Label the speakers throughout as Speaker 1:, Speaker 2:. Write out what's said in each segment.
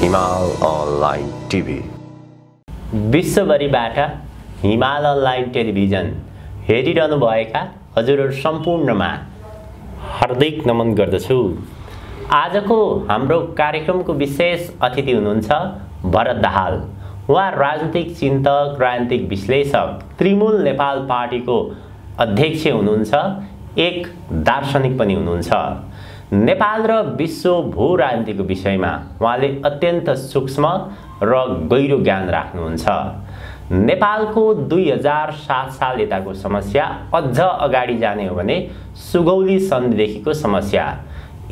Speaker 1: हिमाल online TV.
Speaker 2: विश्वभरिबाट हिमाल online television हेरिरहनुभएका हजुरहरू सम्पूर्णमा हार्दिक नमन गर्दछु। आजको हाम्रो कार्यक्रमको विशेष अतिथि हुनुहुन्छ भरत दाहाल। उहाँ राजनीतिक चिन्तक, राजनीतिक विश्लेषक, तृणमूल नेपाल पार्टीको अध्यक्ष हुनुहुन्छ, एक दार्शनिक पनि हुनुहुन्छ। नेपाल र विश्व भू राजनीतिको विषयमा उहाँले अत्यन्त सूक्ष्म र गहिरो ज्ञान राख्नुहुन्छ। नेपालको 2007 साल यताको समस्या अझ अगाडि जाने हो भने सुगौली सन्धिदेखिको समस्या,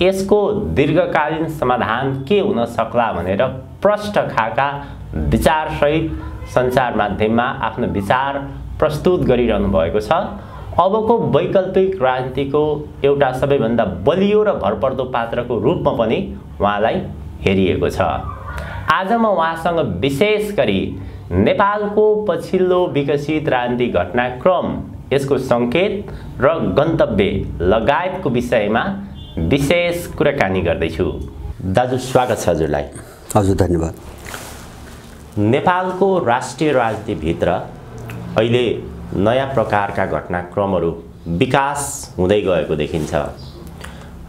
Speaker 2: यसको दीर्घकालीन समाधान के हुन सक्ला भनेर प्रष्ट खाका विचारसहित सञ्चार माध्यममा आफ्नो विचार प्रस्तुत गरिरहनु भएको छ। अबको वैकल्पिक राजनीतिको एउटा सबैभन्दा बलियो र भरपर्दो पात्रको रूपमा पनि उहाँलाई हेरिएको छ। आज म उहाँसँग विशेष गरी नेपालको पछिल्लो विकसित राजनीतिक घटनाक्रम, यसको सङ्केत र गन्तव्य लगायतको विषयमा विशेष कुराकानी गर्दैछु। दाजु, स्वागत छ हजुरलाई।
Speaker 3: हजुर, धन्यवाद।
Speaker 2: नेपालको राष्ट्रिय राजनीतिभित्र अहिले नयाँ प्रकारका घटनाक्रमहरू विकास हुँदै गएको देखिन्छ।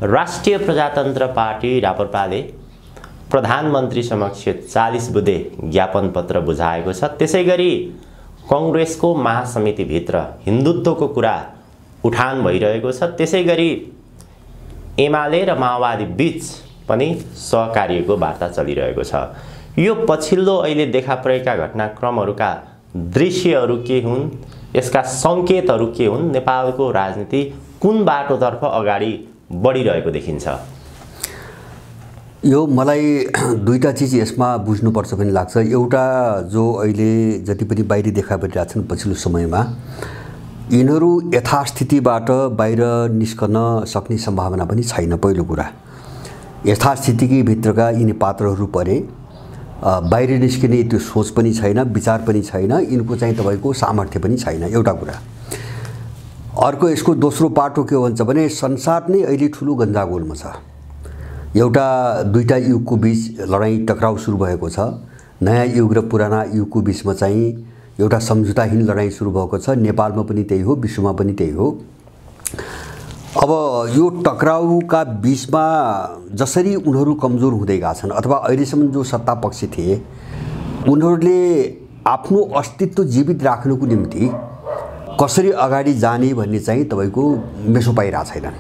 Speaker 2: राष्ट्रिय प्रजातन्त्र पार्टी राप्रपाले प्रधानमन्त्री समक्ष 40 बुँदे ज्ञापन पत्र बुझाएको छ। त्यसैगरी कङ्ग्रेसको महासमितिभित्र हिन्दुत्वको कुरा उठान भइरहेको छ। त्यसैगरी एमाले र माओवादी बीच पनि सहकार्यको वार्ता चलिरहेको छ। यो पछिल्लो अहिले देखा परेका घटनाक्रमहरूका दृश्यहरू के हुन्, यसका सङ्केतहरू के हुन्, नेपालको राजनीति कुन बाटोतर्फ अगाडि बढिरहेको देखिन्छ?
Speaker 3: यो मलाई दुईटा चिज यसमा बुझ्नुपर्छ भन्ने लाग्छ। एउटा, जो अहिले जति पनि बाहिरी देखा परिरहेछन् पछिल्लो समयमा, यिनीहरू यथास्थितिबाट बाहिर निस्कन सक्ने सम्भावना पनि छैन। पहिलो कुरा, यथास्थितिकै भित्रका यिनी पात्रहरू परे बाहिर निस्किने त्यो सोच पनि छैन, विचार पनि छैन, यिनको चाहिँ तपाईँको सामर्थ्य पनि छैन। एउटा कुरा। अर्को, यसको दोस्रो पाटो के हो भन्छ भने संसार नै अहिले ठुलो गन्जागोलमा छ। एउटा दुईटा युगको बीच लडाइँ टक्राउ सुरु भएको छ। नयाँ युग र पुराना युगको बीचमा चाहिँ एउटा सम्झौताहीन लडाइँ सुरु भएको छ। नेपालमा पनि त्यही हो, विश्वमा पनि त्यही हो। अब यो टक्राउका बीचमा जसरी उनीहरू कमजोर हुँदै गएका छन्, अथवा अहिलेसम्म जो सत्ता पक्ष थिए, उनीहरूले आफ्नो अस्तित्व जीवित राख्नुको निम्ति कसरी अगाडि जाने भन्ने चाहिँ तपाईँको मेसो पाइरहेको छैनन्।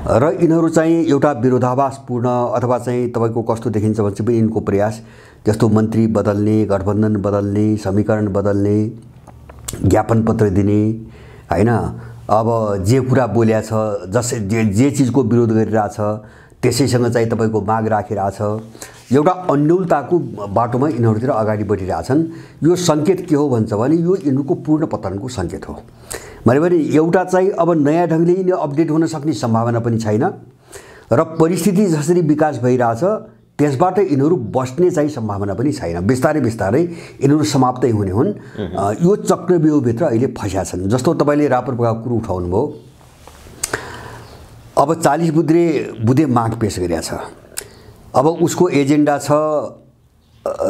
Speaker 3: र यिनीहरू चाहिँ एउटा विरोधाभासपूर्ण अथवा चाहिँ तपाईँको कस्तो देखिन्छ भने चाहिँ यिनको प्रयास, जस्तो मन्त्री बदल्ने, गठबन्धन बदल्ने, समीकरण बदल्ने, ज्ञापन पत्र दिने, हैन, अब जे कुरा बोल्या छ, जे चिजको विरोध गरिरहेछ त्यसैसँग चाहिँ तपाईँको माग राखिरहेछ, एउटा अन्यलताको बाटोमा यिनीहरूतिर अगाडि बढिरहेछन्। यो सङ्केत के हो भन्छ भने यो यिनीहरूको पूर्ण पतनको सङ्केत हो। भने एउटा चाहिँ अब नयाँ ढङ्गले यिनी अपडेट हुन सक्ने सम्भावना पनि छैन, र परिस्थिति जसरी विकास भइरहेछ त्यसबाट यिनीहरू बस्ने चाहिँ सम्भावना पनि छैन। बिस्तारै बिस्तारै यिनीहरू समाप्तै हुने हुन्। यो चक्रव्यूहभित्र अहिले फँस्या छन्। जस्तो तपाईँले राप्रपाको कुरो उठाउनु भयो। अब 40 बुँदे माग पेश गरेको छ। अब उसको एजेन्डा छ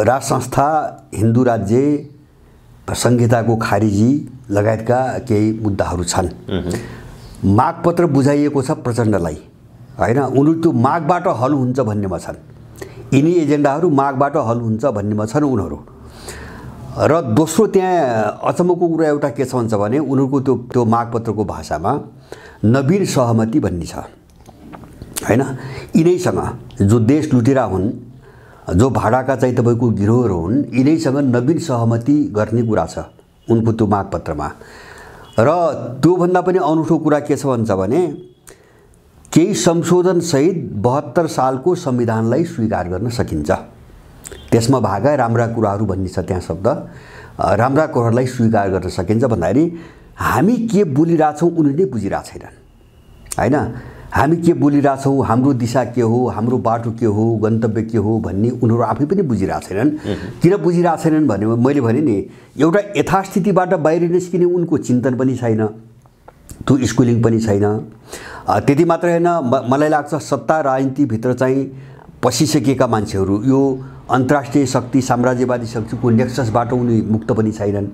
Speaker 3: राज संस्था, हिन्दू राज्य संहिताको खारिजी लगायतका केही मुद्दाहरू छन्। मागपत्र बुझाइएको छ प्रचण्डलाई, हैन, उनीहरू त्यो मागबाट हल हुन्छ भन्नेमा छन्। यिनी एजेन्डाहरू मागबाट हल हुन्छ भन्नेमा छन् उनीहरू। र दोस्रो, त्यहाँ अचम्मको कुरा एउटा के छ भन्छ भने उनीहरूको त्यो मागपत्रको भाषामा नवीन सहमति भन्ने छ, हैन। यिनैसँग जो देश लुटेरा हुन्, जो भाडाका चाहिँ तपाईँको गिरोहहरू हुन्, यिनैसँग नवीन सहमति गर्ने कुरा छ उनको त्यो मागपत्रमा। र त्योभन्दा पनि अनौठो कुरा के छ भन्छ भने केही संशोधनसहित 72 सालको संविधानलाई स्वीकार गर्न सकिन्छ। त्यसमा भागा राम्रा कुराहरू भन्ने छ त्यहाँ शब्द। राम्रा कुराहरूलाई स्वीकार गर्न सकिन्छ भन्दाखेरि हामी के बोलिरहेछौँ उनीहरूले बुझिरहेको छैनन्, हैन। हामी के बोलिरहेछौँ, हाम्रो दिशा के हो, हाम्रो बाटो के हो, गन्तव्य के हो भन्ने उनीहरू आफै पनि बुझिरहेको छैनन्। किन बुझिरहेको छैनन् भने मैले भने नि, एउटा यथास्थितिबाट बाहिर निस्किने उनको चिन्तन पनि छैन, त्यो स्कुलिङ पनि छैन। त्यति मात्र हैन, मलाई लाग्छ सत्ता राजनीतिभित्र चाहिँ पसिसकेका मान्छेहरू यो अन्तर्राष्ट्रिय शक्ति साम्राज्यवादी शक्तिको नेक्ससबाट उनी मुक्त पनि छैनन्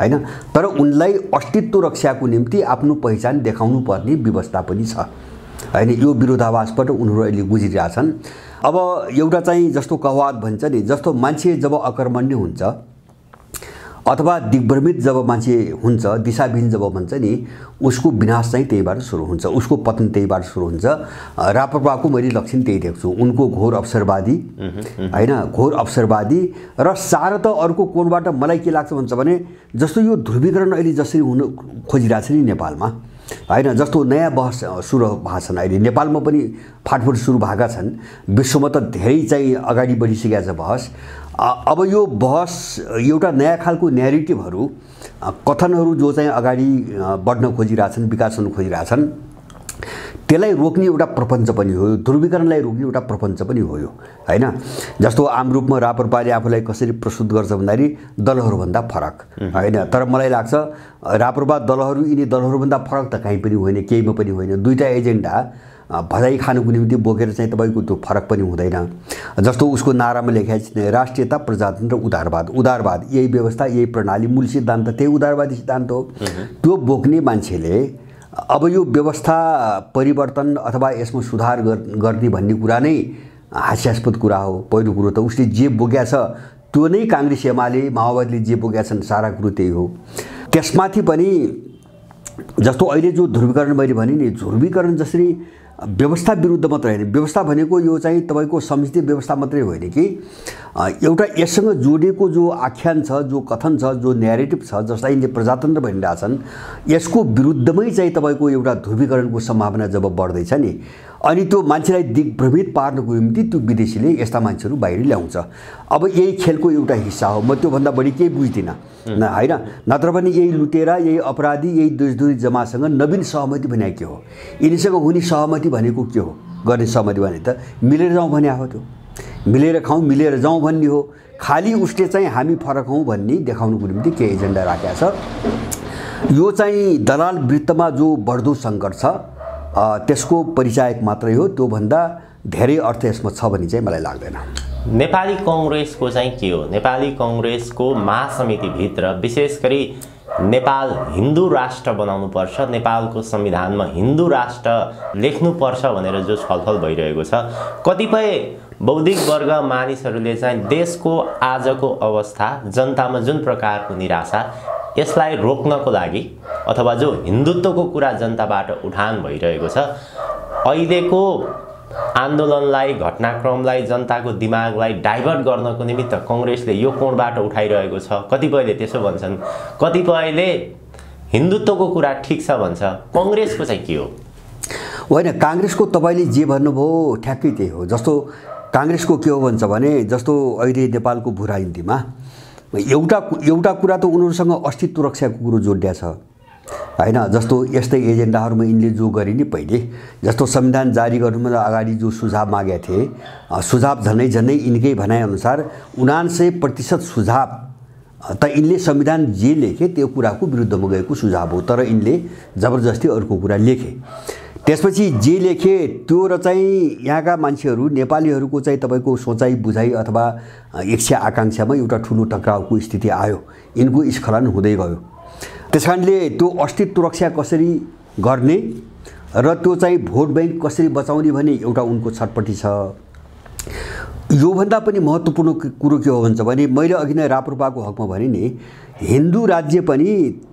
Speaker 3: हैन। तर उनलाई अस्तित्व रक्षाको निम्ति आफ्नो पहिचान देखाउनु पर्ने व्यवस्था पनि छ हैन। यो विरोधाभासबाट उनीहरू अहिले गुज्रिरहेछन्। अब एउटा चाहिँ जस्तो कहावत भन्छ नि, जस्तो मान्छे जब अकर्मण्य हुन्छ अथवा दिग्भ्रमित जब मान्छे हुन्छ, दिशाविहीन जब भन्छ नि, उसको विनाश चाहिँ त्यहीबाट सुरु हुन्छ, उसको पतन त्यहीबाट सुरु हुन्छ। राप्रपाको मैले लक्षण त्यही देख्छु, उनको घोर अवसरवादी हैन, घोर अवसरवादी र सारत अर्को कोणबाट मलाई के लाग्छ भन्छ भने जस्तो यो ध्रुवीकरण अहिले जसरी हुन खोजिरहेछ नि नेपालमा हैन, जस्तो नयाँ बहस सुरु भएको छन् अहिले नेपालमा पनि फाटफुट सुरु भएका छन्, विश्वमा त धेरै चाहिँ अगाडि बढिसकेको छ बहस। अब यो बहस एउटा नयाँ खालको न्यारेटिभहरू कथनहरू जो चाहिँ अगाडि बढ्न खोजिरहेछन्, विकास हुन खोजिरहेछन्, त्यसलाई रोक्ने एउटा प्रपञ्च पनि हो, ध्रुवीकरणलाई रोक्ने एउटा प्रपञ्च पनि हो यो हैन। जस्तो आम रूपमा राप्रपाले आफूलाई कसरी प्रस्तुत गर्छ भन्दाखेरि दलहरूभन्दा फरक हैन। तर मलाई लाग्छ राप्रपा दलहरू यिनी दलहरूभन्दा फरक त कहीँ पनि होइन, केहीमा पनि होइन। दुईटा एजेन्डा भजाइ खानुको निम्ति बोकेर चाहिँ तपाईँको त्यो फरक पनि हुँदैन। जस्तो उसको नारामा लेखेको छ राष्ट्रियता, प्रजातन्त्र, उदारवाद। उदारवाद यही व्यवस्था, यही प्रणाली, मूल सिद्धान्त त्यही उदारवादी सिद्धान्त हो। त्यो बोक्ने मान्छेले अब यो व्यवस्था परिवर्तन अथवा यसमा सुधार गर्ने भन्ने कुरा नै हास्यास्पद कुरा हो। पहिलो कुरो त उसले जे बोकेको छ त्यो नै काङ्ग्रेस एमाले माओवादीले जे बोकेका छन् सारा कुरो त्यही हो। त्यसमाथि पनि जस्तो अहिले जो ध्रुवीकरण मैले भने नि, ध्रुवीकरण जसरी व्यवस्था विरुद्ध मात्रै होइन, व्यवस्था भनेको यो चाहिँ तपाईँको समिति व्यवस्था मात्रै होइन कि एउटा यससँग जोडिएको जो आख्यान छ, जो कथन छ, जो न्यारेटिभ छ, जसलाई यिनले प्रजातन्त्र भनिरहेछन्, यसको विरुद्धमै चाहिँ तपाईँको एउटा ध्रुवीकरणको सम्भावना जब बढ्दैछ नि, अनि त्यो मान्छेलाई दिग्भ्रमित पार्नको निम्ति त्यो विदेशीले यस्ता मान्छेहरू बाहिर ल्याउँछ। अब यही खेलको एउटा हिस्सा हो, म त्योभन्दा बढी केही बुझ्दिनँ हैन। नत्र पनि यही लुटेरा, यही अपराधी, यही देशद्रोही जमातसँग नवीन सहमति भने के हो, यिनीसँग हुने सहमति भनेको के हो, गर्ने सहमति भने त मिलेर जाउँ भने हो, त्यो मिलेर खाउँ मिलेर जाउँ भन्ने हो। खालि उसले चाहिँ हामी फरक हौँ भन्ने देखाउनुको निम्ति के एजेन्डा राखेको छ। यो चाहिँ दलाल वृत्तमा जो बढ्दो सङ्कट छ त्यसको परिचायक मात्रै हो, त्योभन्दा धेरै अर्थ यसमा छ भन्ने चाहिँ मलाई लाग्दैन।
Speaker 2: नेपाली कङ्ग्रेसको चाहिँ के हो? नेपाली कङ्ग्रेसको महासमितिभित्र विशेष गरी नेपाल हिन्दू राष्ट्र बनाउनुपर्छ, नेपालको संविधानमा हिन्दू राष्ट्र लेख्नुपर्छ भनेर जो छलफल भइरहेको छ, कतिपय बौद्धिक वर्ग मानिसहरूले चाहिँ देशको आजको अवस्था, जनतामा जुन प्रकारको निराशा, यसलाई रोक्नको लागि अथवा जो हिन्दुत्वको कुरा जनताबाट उठान भइरहेको छ, अहिलेको आन्दोलनलाई, घटनाक्रमलाई, जनताको दिमागलाई डाइभर्ट गर्नको निमित्त कङ्ग्रेसले यो कोणबाट उठाइरहेको छ। कतिपयले त्यसो भन्छन्, कतिपयले हिन्दुत्वको कुरा ठिक छ भन्छ। कङ्ग्रेसको चाहिँ के हो?
Speaker 3: होइन, काङ्ग्रेसको तपाईँले जे भन्नुभयो ठ्याक्कै त्यही हो। जस्तो काङ्ग्रेसको के हो भन्छ भने, जस्तो अहिले नेपालको भू राजनीतिमा एउटा कुरा त उनीहरूसँग अस्तित्व रक्षाको कुरो जोडिया छ हैन। जस्तो यस्तै एजेन्डाहरूमा यिनले जो गरे नि पहिले, जस्तो संविधान जारी गर्नुमा अगाडि जो सुझाव मागेका थिए, सुझाव झन्डै यिनकै भनाइअनुसार 79% सुझाव त यिनले संविधान जे लेखे त्यो कुराको विरुद्धमा गएको सुझाव हो, तर यिनले जबरजस्ती अर्को कुरा लेखे। त्यसपछि जे लेखे त्यो र चाहिँ यहाँका मान्छेहरू नेपालीहरूको चाहिँ तपाईँको सोचाइ बुझाइ अथवा इच्छा आकाङ्क्षामा एउटा ठुलो टक्रावको स्थिति आयो, यिनको स्खलन हुँदै गयो। त्यसकारणले त्यो अस्तित्व रक्षा कसरी गर्ने र त्यो चाहिँ भोट ब्याङ्क कसरी बचाउने भने एउटा उनको छटपटी छ। योभन्दा पनि महत्त्वपूर्ण कुरो के हो भन्छ भने, मैले अघि नै राप्रपाको हकमा भने नि, हिन्दू राज्य पनि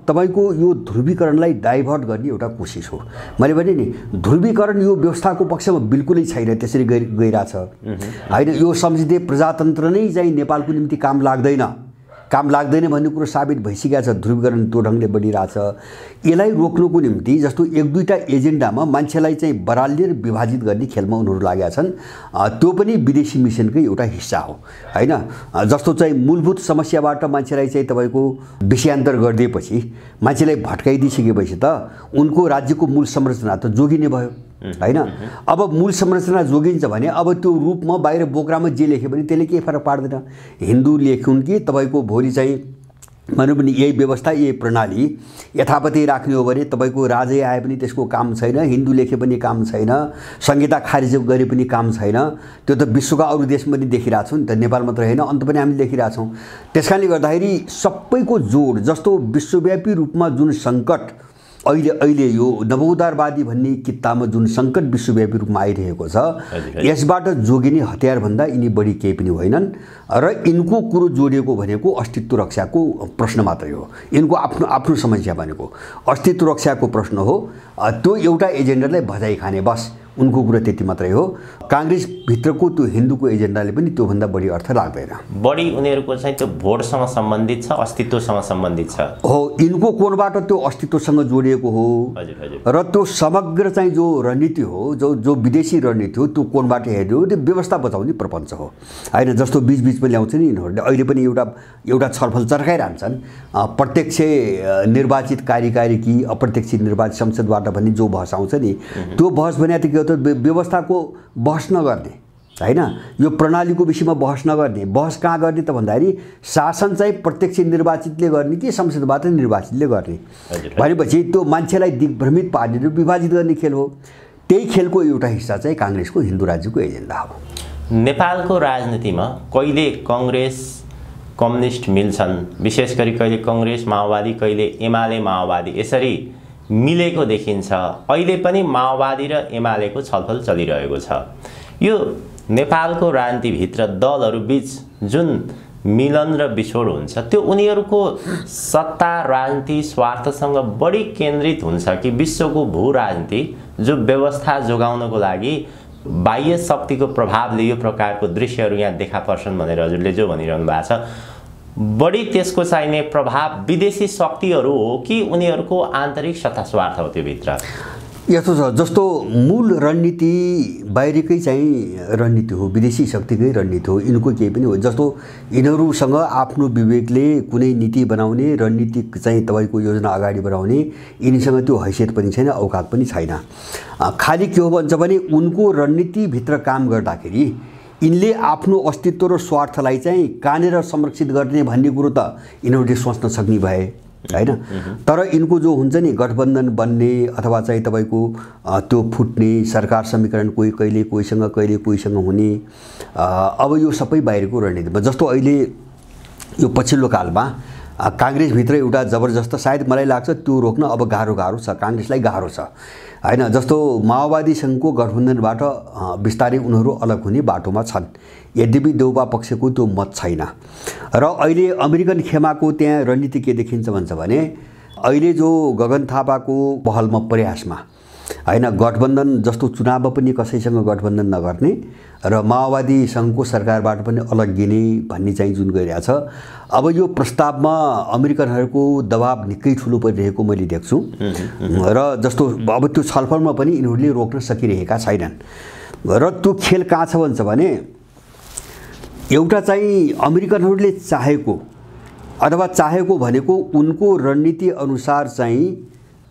Speaker 3: तपाईँको यो ध्रुवीकरणलाई डाइभर्ट गर्ने एउटा कोसिस हो। मैले भने नि, ध्रुवीकरण यो व्यवस्थाको पक्षमा बिल्कुलै छैन, त्यसरी गइरहेछ होइन। यो संसदीय प्रजातन्त्र नै चाहिँ नेपालको निम्ति काम लाग्दैन भन्ने कुरो साबित भइसकेको छ। ध्रुवीकरण त्यो ढङ्गले बढिरहेछ। यसलाई रोक्नुको निम्ति जस्तो एक दुईवटा एजेन्डामा मान्छेलाई चाहिँ बराल्ने र विभाजित गर्ने खेलमा उनीहरू लागेका छन्। त्यो पनि विदेशी मिसनकै एउटा हिस्सा हो हैन। जस्तो चाहिँ मूलभूत समस्याबाट मान्छेलाई चाहिँ तपाईँको विषयान्तर गरिदिएपछि, मान्छेलाई भट्काइदिइसकेपछि त उनको राज्यको मूल संरचना त जोगिने भयो हैन। अब मूल संरचना जोगिन्छ भने अब त्यो रूपमा बाहिर बोक्रामा जे लेख्यो भने त्यसले केही फरक पार्दैन। हिन्दू लेखुन् कि तपाईँको भोलि चाहिँ भनौँ पनि यही व्यवस्था यही प्रणाली यथावतै राख्ने हो भने तपाईँको राजै आए पनि त्यसको काम छैन, हिन्दू लेखे पनि काम छैन, संहिता खारिज गरे पनि काम छैन। त्यो त विश्वका अरू देशमा पनि देखिरहेछौँ नि त, नेपाल मात्र होइन, अन्त पनि हामीले देखिरहेछौँ। त्यस कारणले गर्दाखेरि सबैको जोड जस्तो विश्वव्यापी रूपमा जुन सङ्कट अहिले यो नवोदारवादी भन्ने कित्तामा जुन सङ्कट विश्वव्यापी रूपमा आइरहेको छ, यसबाट जोगिने हतियारभन्दा यिनी बढी केही पनि होइनन्। र यिनको कुरो जोडिएको भनेको अस्तित्व रक्षाको प्रश्न मात्रै हो। यिनको आफ्नो समस्या भनेको अस्तित्व रक्षाको प्रश्न हो। त्यो एउटा एजेन्डालाई भजाइ खाने बस उनको कुरो त्यति मात्रै हो। काङ्ग्रेसभित्रको त्यो हिन्दूको एजेन्डाले पनि त्योभन्दा बढी अर्थ लाग्दैन।
Speaker 2: बढी उनीहरूको चाहिँ त्यो भोटसँग सम्बन्धित छ, अस्तित्वसँग सम्बन्धित छ
Speaker 3: हो। यिनको कोणबाट त्यो अस्तित्वसँग जोडिएको हो। र त्यो समग्र चाहिँ जो रणनीति हो, जो विदेशी रणनीति हो, त्यो कोणबाट हेर्ने हो। त्यो व्यवस्था बचाउने प्रपञ्च हो होइन। जस्तो बिचबिचमा ल्याउँछ नि यिनीहरूले, अहिले पनि एउटा छलफल चर्काइरहन्छन्, प्रत्यक्ष निर्वाचित कार्यकारी कि अप्रत्यक्ष निर्वाचित संसदबाट भन्ने जो बहस आउँछ नि, त्यो बहस भने व्यवस्थाको बहस नगर्ने होइन, यो प्रणालीको विषयमा बहस नगर्ने। बहस कहाँ गर्ने त भन्दाखेरि शासन चाहिँ प्रत्यक्ष निर्वाचितले गर्ने कि संसदबाट निर्वाचितले गर्ने भनेपछि त्यो मान्छेलाई दिग्भ्रमित पार्ने र विभाजित गर्ने खेल हो। त्यही खेलको एउटा हिस्सा चाहिँ काङ्ग्रेसको हिन्दू राज्यको एजेन्डा हो।
Speaker 2: नेपालको राजनीतिमा कहिले कङ्ग्रेस कम्युनिस्ट मिल्छन्, विशेष गरी कहिले कङ्ग्रेस माओवादी, कहिले एमाले माओवादी, यसरी मिलेको देखिन्छ। अहिले पनि माओवादी र एमालेको छलफल चलिरहेको छ। यो नेपालको राजनीतिभित्र दलहरू बीच जुन मिलन र बिछोड हुन्छ, त्यो उनीहरूको सत्ता राजनीति स्वार्थसँग बढी केन्द्रित हुन्छ कि विश्वको भू राजनीति जो व्यवस्था जोगाउनको लागि बाह्य शक्तिको प्रभावले यो प्रकारको दृश्यहरू यहाँ देखा पर्छन् भनेर हजुरले जो भनिरहनु भएको छ, बढी त्यसको चाहिने प्रभाव विदेशी शक्तिहरू हो कि उनीहरूको आन्तरिक सत्ता स्वार्थ हो त्यो भित्र?
Speaker 3: यस्तो छ, जस्तो मूल रणनीति बाहिरकै चाहिँ रणनीति हो, विदेशी शक्तिकै रणनीति हो, यिनको केही पनि हो। जस्तो यिनीहरूसँग आफ्नो विवेकले कुनै नीति बनाउने, रणनीतिक चाहिँ तपाईँको योजना अगाडि बढाउने यिनीसँग त्यो हैसियत पनि छैन, औकात पनि छैन। खालि के हो भन्छ भने उनको रणनीतिभित्र काम गर्दाखेरि यिनले आफ्नो अस्तित्व र स्वार्थलाई चाहिँ कहाँनिर संरक्षित गर्ने भन्ने कुरो त यिनीहरूले सोच्न सक्ने भए होइन। तर यिनको जो हुन्छ नि गठबन्धन बन्ने अथवा चाहिँ तपाईँको त्यो फुट्ने सरकार समीकरण कहिले कोहीसँग हुने, अब यो सबै बाहिरको रणनीतिमा। जस्तो अहिले यो पछिल्लो कालमा काङ्ग्रेसभित्र एउटा जबरजस्त, सायद मलाई लाग्छ त्यो रोक्न अब गाह्रो छ, काङ्ग्रेसलाई गाह्रो छ होइन। जस्तो माओवादीसँगको गठबन्धनबाट बिस्तारै उनीहरू अलग हुने बाटोमा छन्, यद्यपि देउबा पक्षको त्यो मत छैन। र अहिले अमेरिकन खेमाको त्यहाँ रणनीति के देखिन्छ भन्छ भने अहिले जो गगन थापाको पहलमा प्रयासमा होइन, गठबन्धन जस्तो चुनावमा पनि कसैसँग गठबन्धन नगर्ने र माओवादी सङ्घको सरकारबाट पनि अलग गिने भन्ने चाहिँ जुन गइरहेछ, अब यो प्रस्तावमा अमेरिकनहरूको दबाब निकै ठुलो परिरहेको मैले देख्छु। र जस्तो अब त्यो छलफलमा पनि यिनीहरूले रोक्न सकिरहेका छैनन्। र त्यो खेल कहाँ छ भन्छ भने एउटा चाहिँ अमेरिकनहरूले चाहेको अथवा चाहेको भनेको उनको रणनीति अनुसार चाहिँ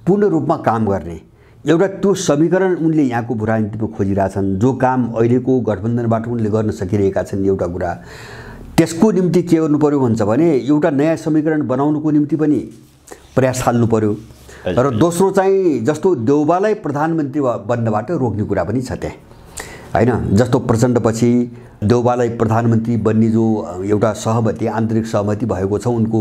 Speaker 3: पूर्ण रूपमा काम गर्ने एउटा त्यो समीकरण उनले यहाँको भू राजनीतिमा खोजिरहेछन्। जो काम अहिलेको गठबन्धनबाट उनले गर्न सकिरहेका छन् एउटा कुरा, त्यसको निम्ति के गर्नु पर्यो भन्छ भने एउटा नयाँ समीकरण बनाउनुको निम्ति पनि प्रयास थाल्नु पर्यो। र दोस्रो चाहिँ जस्तो देउबालाई प्रधानमन्त्री बन्नबाट रोक्ने कुरा पनि छ त्यहाँ होइन। जस्तो प्रचण्डपछि देउबालाई प्रधानमन्त्री बन्ने जो एउटा सहमति, आन्तरिक सहमति भएको छ उनको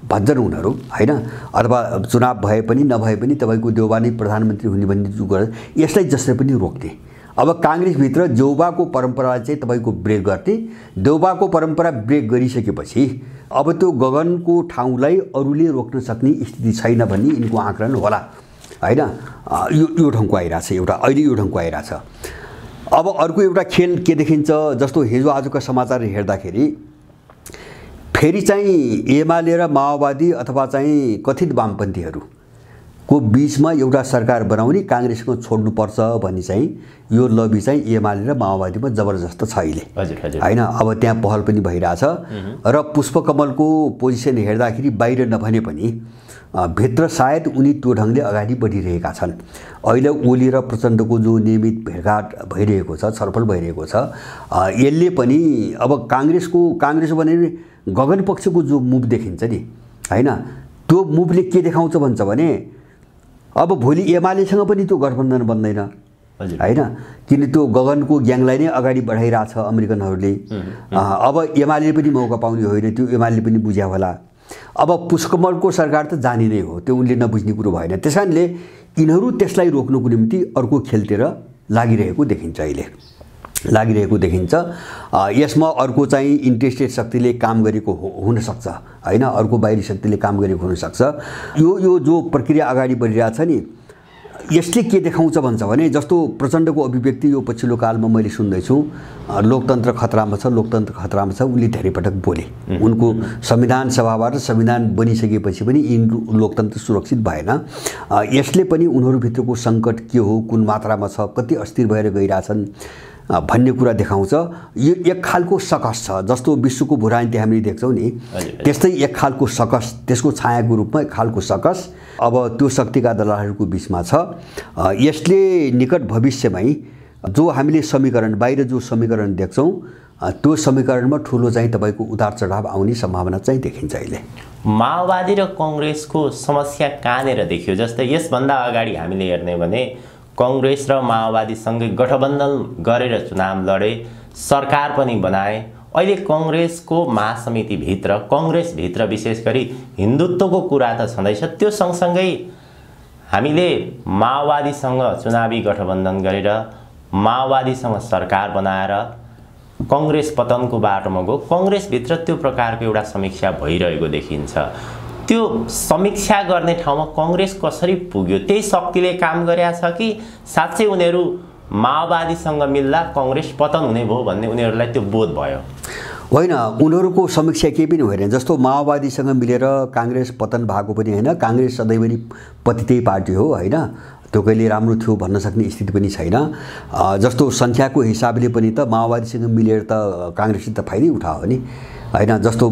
Speaker 3: भन्छन् उनीहरू होइन, अथवा चुनाव भए पनि नभए पनि तपाईँको देउबा नै प्रधानमन्त्री हुने भन्ने जो गर्छ, यसलाई जसले पनि रोक्ने। अब काङ्ग्रेसभित्र देउबाको परम्परालाई चाहिँ तपाईँको ब्रेक गर्ने, देउबाको परम्परा ब्रेक गरिसकेपछि अब त्यो गगनको ठाउँलाई अरूले रोक्न सक्ने स्थिति छैन भन्ने यिनको आकलन होला होइन। यो ठाउँको आइरहेछ एउटा, अहिले यो ठाउँको आइरहेछ। अब अर्को एउटा खेल के देखिन्छ, जस्तो हिजो आजका समाचार हेर्दाखेरि फेरि चाहिँ एमाले र माओवादी अथवा चाहिँ कथित वामपन्थीहरूको बिचमा एउटा सरकार बनाउने, काङ्ग्रेसको छोड्नुपर्छ भन्ने चाहिँ यो लबी चाहिँ एमाले र माओवादीमा जबरजस्त छ अहिले होइन। अब त्यहाँ पहल पनि भइरहेछ र पुष्पकमलको पोजिसन हेर्दाखेरि बाहिर नभने पनि भित्र सायद उनी त्यो ढङ्गले अगाडि बढिरहेका छन्। अहिले ओली र प्रचण्डको जो नियमित भेटघाट भइरहेको छ, छलफल भइरहेको छ, यसले पनि अब काङ्ग्रेस भने गगन पक्षको जो मुभ देखिन्छ नि हैन। त्यो मुभले के देखाउँछ भन्छ भने अब भोलि एमालेसँग पनि त्यो गठबन्धन बन्दैन हैन, किन त्यो गगनको ग्याङलाई नै अगाडि बढाइरहेछ अमेरिकनहरूले। अब एमाले पनि मौका पाउने होइन, त्यो एमाले पनि बुझ्या होला। अब पुष्पकमलको सरकार त जाने नै हो, त्यो उनले नबुझ्ने कुरो भएन। त्यसकारणले यिनीहरू त्यसलाई रोक्नुको निम्ति अर्को खेलतिर लागिरहेको देखिन्छ। यसमा अर्को चाहिँ इन्ट्रेस्टेड शक्तिले काम गरेको हुनसक्छ हैन, अर्को बाहिरी शक्तिले काम गरेको हुनसक्छ। यो जो प्रक्रिया अगाडि बढिरहेछ नि, यसले के देखाउँछ भन्छ भने जस्तो प्रचण्डको अभिव्यक्ति यो पछिल्लो कालमा मैले सुन्दैछु, लोकतन्त्र खतरामा छ, लोकतन्त्र खतरामा छ, उनले धेरै पटक बोले। उनको संविधान सभाबाट संविधान बनिसकेपछि पनि लोकतन्त्र सुरक्षित भएन। यसले पनि उनीहरूभित्रको सङ्कट के हो, कुन मात्रामा छ, कति अस्थिर भएर गइरहेछन् भन्ने कुरा देखाउँछ। यो एक खालको सकस छ, जस्तो विश्वको भूराजनीति हामीले देख्छौँ नि, त्यस्तै एक खालको सकस, त्यसको छायाको रूपमा एक खालको सकस अब त्यो शक्तिका दलालहरूको बिचमा छ। यसले निकट भविष्यमै जो हामीले समीकरण बाहिर जो समीकरण देख्छौँ, त्यो समीकरणमा ठुलो चाहिँ तपाईँको उतार चढाव आउने सम्भावना चाहिँ देखिन्छ। अहिले
Speaker 2: माओवादी र कङ्ग्रेसको समस्या कहाँनिर देखियो? जस्तै यसभन्दा अगाडि हामीले हेर्ने भने कङ्ग्रेस र माओवादीसँगै गठबन्धन गरेर चुनाव लडे, सरकार पनि बनाए। अहिले कङ्ग्रेसको महासमितिभित्र, कङ्ग्रेसभित्र विशेष गरी हिन्दुत्वको कुरा त छँदैछ, त्यो सँगसँगै हामीले माओवादीसँग चुनावी गठबन्धन गरेर माओवादीसँग सरकार बनाएर कङ्ग्रेस पतनको बाटोमा गयो। कङ्ग्रेसभित्र त्यो प्रकारको एउटा समीक्षा भइरहेको देखिन्छ। त्यो समीक्षा गर्ने ठाउँमा कङ्ग्रेस कसरी पुग्यो? त्यही शक्तिले काम गरेछ कि साँच्चै उनीहरू माओवादीसँग मिल्दा कङ्ग्रेस पतन हुने भयो भन्ने उनीहरूलाई त्यो बोध भयो?
Speaker 3: होइन, उनीहरूको समीक्षा केही पनि होइन। जस्तो माओवादीसँग मिलेर काङ्ग्रेस पतन भएको पनि होइन, काङ्ग्रेस सधैँभरि पतितै पार्टी हो हैन, त्यो कहिले राम्रो थियो भन्न सक्ने स्थिति पनि छैन। जस्तो सङ्ख्याको हिसाबले पनि त माओवादीसँग मिलेर त काङ्ग्रेसले त फाइदै उठायो नि हैन। जस्तो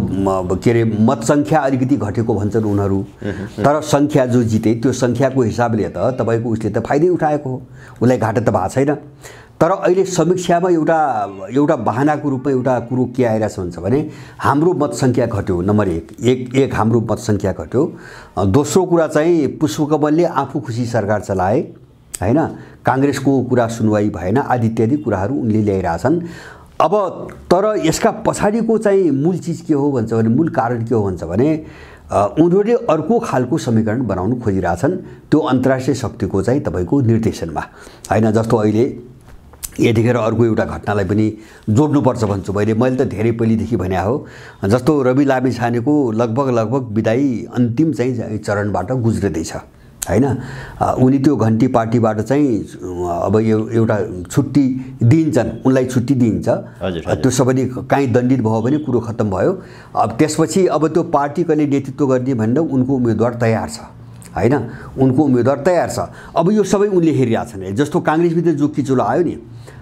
Speaker 3: के अरे मत सङ्ख्या अलिकति घटेको भन्छन् उनीहरू, तर सङ्ख्या जो जिते त्यो सङ्ख्याको हिसाबले त तपाईँको उसले त फाइदै उठाएको हो, उसलाई घाटा त भएको छैन। तर अहिले समीक्षामा एउटा बहानाको रूपमा एउटा कुरो के आइरहेछ भन्छ भने हाम्रो मत सङ्ख्या घट्यो, नम्बर एक हाम्रो मत सङ्ख्या घट्यो। दोस्रो कुरा चाहिँ पुष्पकमलले आफू खुसी सरकार चलाए हैन, काङ्ग्रेसको कुरा सुनवाई भएन, आदि इत्यादि कुराहरू उनले ल्याइरहेछन्। अब तर यसका पछाडिको चाहिँ मूल चिज के हो भन्छ भने, मूल कारण के हो भन्छ भने उनीहरूले अर्को खालको समीकरण बनाउनु खोजिरहेछन्, त्यो अन्तर्राष्ट्रिय शक्तिको चाहिँ तपाईँको निर्देशनमा हैन। जस्तो अहिले यतिखेर अर्को एउटा घटनालाई पनि जोड्नुपर्छ भन्छु मैले त धेरै पहिलेदेखि भने हो। जस्तो रवि लामिछानेको लगभग बिदाई अन्तिम चाहिँ चरणबाट गुज्रिँदैछ हैन। उनी त्यो घन्टी पार्टीबाट चाहिँ अब एउटा छुट्टी दिन्छन्, उनलाई छुट्टी दिइन्छ। त्यो सबैले काहीँ दण्डित भयो भने कुरो खत्तम भयो। अब त्यसपछि अब त्यो पार्टी कहिले नेतृत्व गर्ने भनेर उनको उम्मेदवार तयार छ हैन, उनको उम्मेदवार तयार छ। अब यो सबै उनले हेरिरहेछन्। जस्तो काङ्ग्रेसभित्र जो किचुलो आयो नि,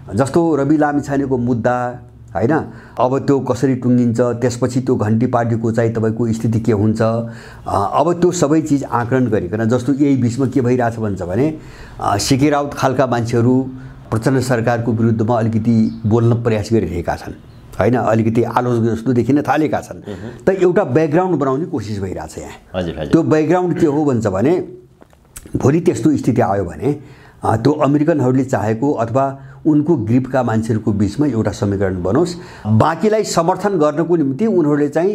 Speaker 3: जस्तो रवि लामिछानेको मुद्दा हैन, अब त्यो कसरी टुङ्गिन्छ, त्यसपछि त्यो घन्टी पार्टीको चाहिँ तपाईँको स्थिति के हुन्छ, अब त्यो सबै चिज आकलन गरिकन जस्तो यही बिचमा के भइरहेछ भन्छ भने सिके राउत खालका मान्छेहरू प्रचण्ड सरकारको विरुद्धमा अलिकति बोल्न प्रयास गरिरहेका छन् हैन, अलिकति आलोचना जस्तो देखिन थालेका छन्। त एउटा ब्याकग्राउन्ड बनाउने कोसिस भइरहेछ यहाँ। त्यो ब्याकग्राउन्ड के हो भन्छ भने भोलि त्यस्तो स्थिति आयो भने त्यो अमेरिकनहरूले चाहेको अथवा उनको ग्रिपका मान्छेहरूको बिचमा एउटा समीकरण बनोस्, बाँकीलाई समर्थन गर्नको निम्ति उनीहरूले चाहिँ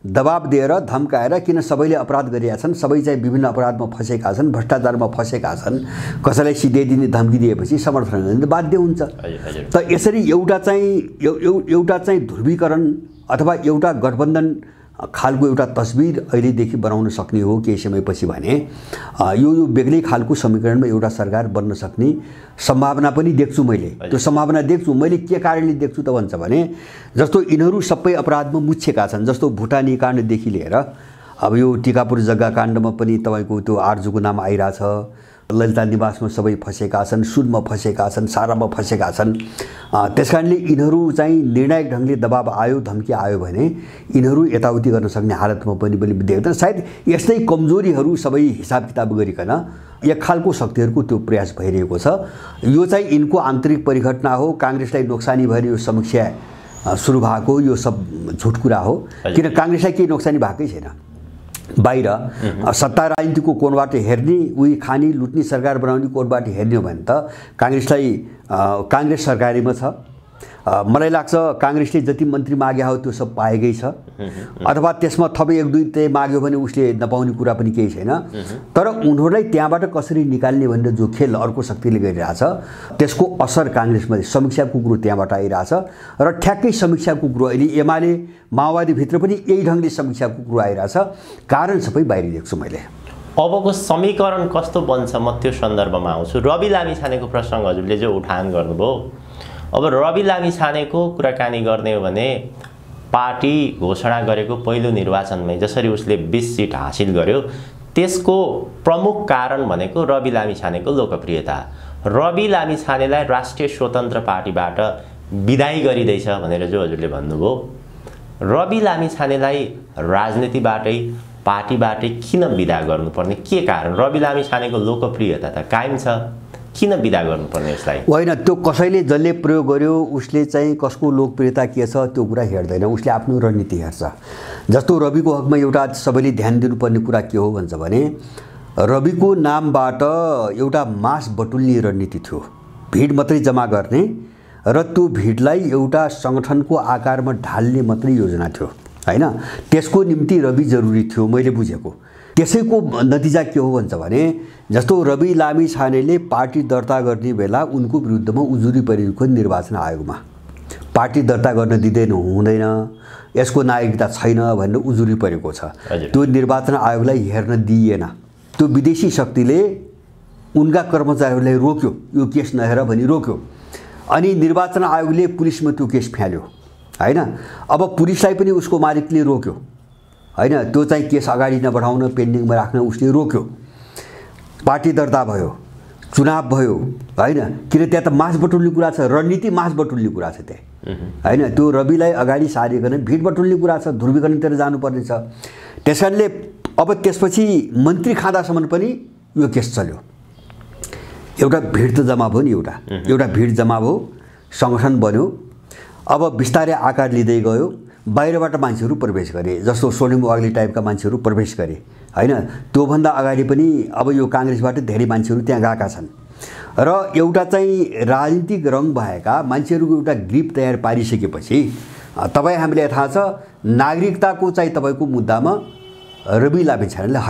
Speaker 3: दबाब दिएर धम्काएर, किन सबैले अपराध गरिरहेका छन्, सबै चाहिँ विभिन्न अपराधमा फँसेका छन्, भ्रष्टाचारमा फँसेका छन्, कसैलाई सिधाइदिने धम्की दिएपछि समर्थन गर्न बाध्य हुन्छ। त यसरी एउटा चाहिँ ध्रुवीकरण अथवा एउटा गठबन्धन खालको एउटा तस्बिर अहिलेदेखि बनाउन सक्ने हो केही समयपछि भने यो बेग्लै खालको समीकरणमा एउटा सरकार बन्न सक्ने सम्भावना पनि देख्छु मैले। त्यो सम्भावना देख्छु मैले के कारणले देख्छु त भन्छ भने जस्तो यिनीहरू सबै अपराधमा मुछेका छन्। जस्तो भुटानी काण्डदेखि लिएर अब यो टिकापुर जग्गा काण्डमा पनि तपाईँको त्यो आर्जुको नाम आइरहेछ, ललिता निवासमा सबै फँसेका छन्, सुनमा फँसेका छन्, सारामा फँसेका छन्। त्यसकारणले यिनीहरू चाहिँ निर्णायक ढङ्गले दबाब आयो, धम्की आयो भने यिनीहरू यताउति गर्न सक्ने हालतमा पनि देख्दैन। सायद यस्तै कमजोरीहरू सबै हिसाब किताब गरिकन एक खालको शक्तिहरूको त्यो प्रयास भइरहेको छ। यो चाहिँ यिनको आन्तरिक परिघटना हो। काङ्ग्रेसलाई नोक्सानी भएर यो समीक्षा सुरु भएको यो सब झुट कुरा हो, किन काङ्ग्रेसलाई केही नोक्सानी भएकै छैन। बाहिर सत्ता राजनीतिको कोणबाट हेर्ने उही खाने लुट्ने सरकार बनाउने कोणबाट हेर्ने हो भने त काङ्ग्रेस सरकारीमा छ। मलाई लाग्छ काङ्ग्रेसले जति मन्त्री मागे हो त्यो सब पाएकै छ, अथवा त्यसमा थप एक दुई त्यही माग्यो भने उसले नपाउने कुरा पनि केही छैन। तर उनीहरूलाई त्यहाँबाट कसरी निकाल्ने भनेर जो खेल अर्को शक्तिले गरिरहेछ त्यसको असर काङ्ग्रेसमा समीक्षाको कुरो त्यहाँबाट आइरहेछ र ठ्याक्कै समीक्षाको कुरो अहिले एमाले माओवादीभित्र पनि यही ढङ्गले समीक्षाको कुरो आइरहेछ। कारण सबै बाहिर देख्छु मैले।
Speaker 2: अबको समीकरण कस्तो बन्छ म त्यो सन्दर्भमा आउँछु। रवि लामिछानेको प्रसङ्ग हजुरले जो उठान गर्नुभयो, अब रवि लामिछानेको कुराकानी गर्ने हो भने पार्टी घोषणा गरेको पहिलो निर्वाचनमै जसरी उसले 20 सिट हासिल गर्यो त्यसको प्रमुख कारण भनेको रवि लामिछानेको लोकप्रियता। रवि लामिछानेलाई राष्ट्रिय स्वतन्त्र पार्टीबाट विदाई गरिँदैछ भनेर जो हजुरले भन्नुभयो, रवि लामिछानेलाई राजनीतिबाटै पार्टीबाटै किन विदा गर्नुपर्ने, के कारण? रवि लामिछानेको लोकप्रियता त कायम छ, किन विदा गर्नुपर्ने उसलाई?
Speaker 3: होइन, त्यो कसैले जसले प्रयोग गर्यो उसले चाहिँ कसको लोकप्रियता के छ त्यो कुरा हेर्दैन, उसले आफ्नो रणनीति हेर्छ। जस्तो रविको हकमा एउटा सबैले ध्यान दिनुपर्ने कुरा के हो भन्छ भने रविको नामबाट एउटा मास बटुल्ने रणनीति थियो, भिड मात्रै जम्मा गर्ने र त्यो भिडलाई एउटा सङ्गठनको आकारमा ढाल्ने मात्रै योजना थियो हैन। त्यसको निम्ति रवि जरुरी थियो मैले बुझेको। त्यसैको नतिजा के हो भन्छ भने जस्तो रवि लामिछानेले पार्टी दर्ता गर्ने बेला उनको विरुद्धमा उजुरी परेको निर्वाचन आयोगमा पार्टी दर्ता गर्न दिँदैन, हुँदैन, यसको नागरिकता छैन भनेर उजुरी परेको छ। त्यो निर्वाचन आयोगलाई हेर्न दिइएन। त्यो विदेशी शक्तिले उनका कर्मचारीहरूलाई रोक्यो, यो केस नहेर भनी रोक्यो। अनि निर्वाचन आयोगले पुलिसमा त्यो केस फ्याल्यो हैन। अब पुलिसलाई पनि उसको मालिकले रोक्यो हैन, त्यो चाहिँ केस अगाडि नबढाउन पेन्डिङमा राख्न उसले रोक्यो। पार्टी दर्ता भयो, चुनाव भयो हैन, किन त्यहाँ त मास बटुल्ने कुरा छ, रणनीति मास बटुल्ने कुरा छ त्यहाँ हैन। त्यो रविलाई अगाडि सारिकन भिड बटुल्ने कुरा छ, ध्रुवीकरणतिर जानुपर्ने छ। त्यसकारणले अब त्यसपछि मन्त्री खाँदासम्म पनि यो केस चल्यो। एउटा भिड त जम्मा भयो नि, एउटा भिड जम्मा भयो, सङ्गठन बन्यो। अब बिस्तारै आकार लिँदै गयो, बाहिरबाट मान्छेहरू प्रवेश गरे, जस्तो सोनिम वाग्ले टाइपका मान्छेहरू प्रवेश गरे हैन। त्योभन्दा अगाडि पनि अब यो काङ्ग्रेसबाट धेरै मान्छेहरू त्यहाँ गएका छन् र एउटा चाहिँ राजनीतिक रङ भएका मान्छेहरूको एउटा ग्रिप तयार पारिसकेपछि तपाईँ हामीलाई थाहा छ नागरिकताको चाहिँ तपाईँको मुद्दामा रवि लामिछानेलाई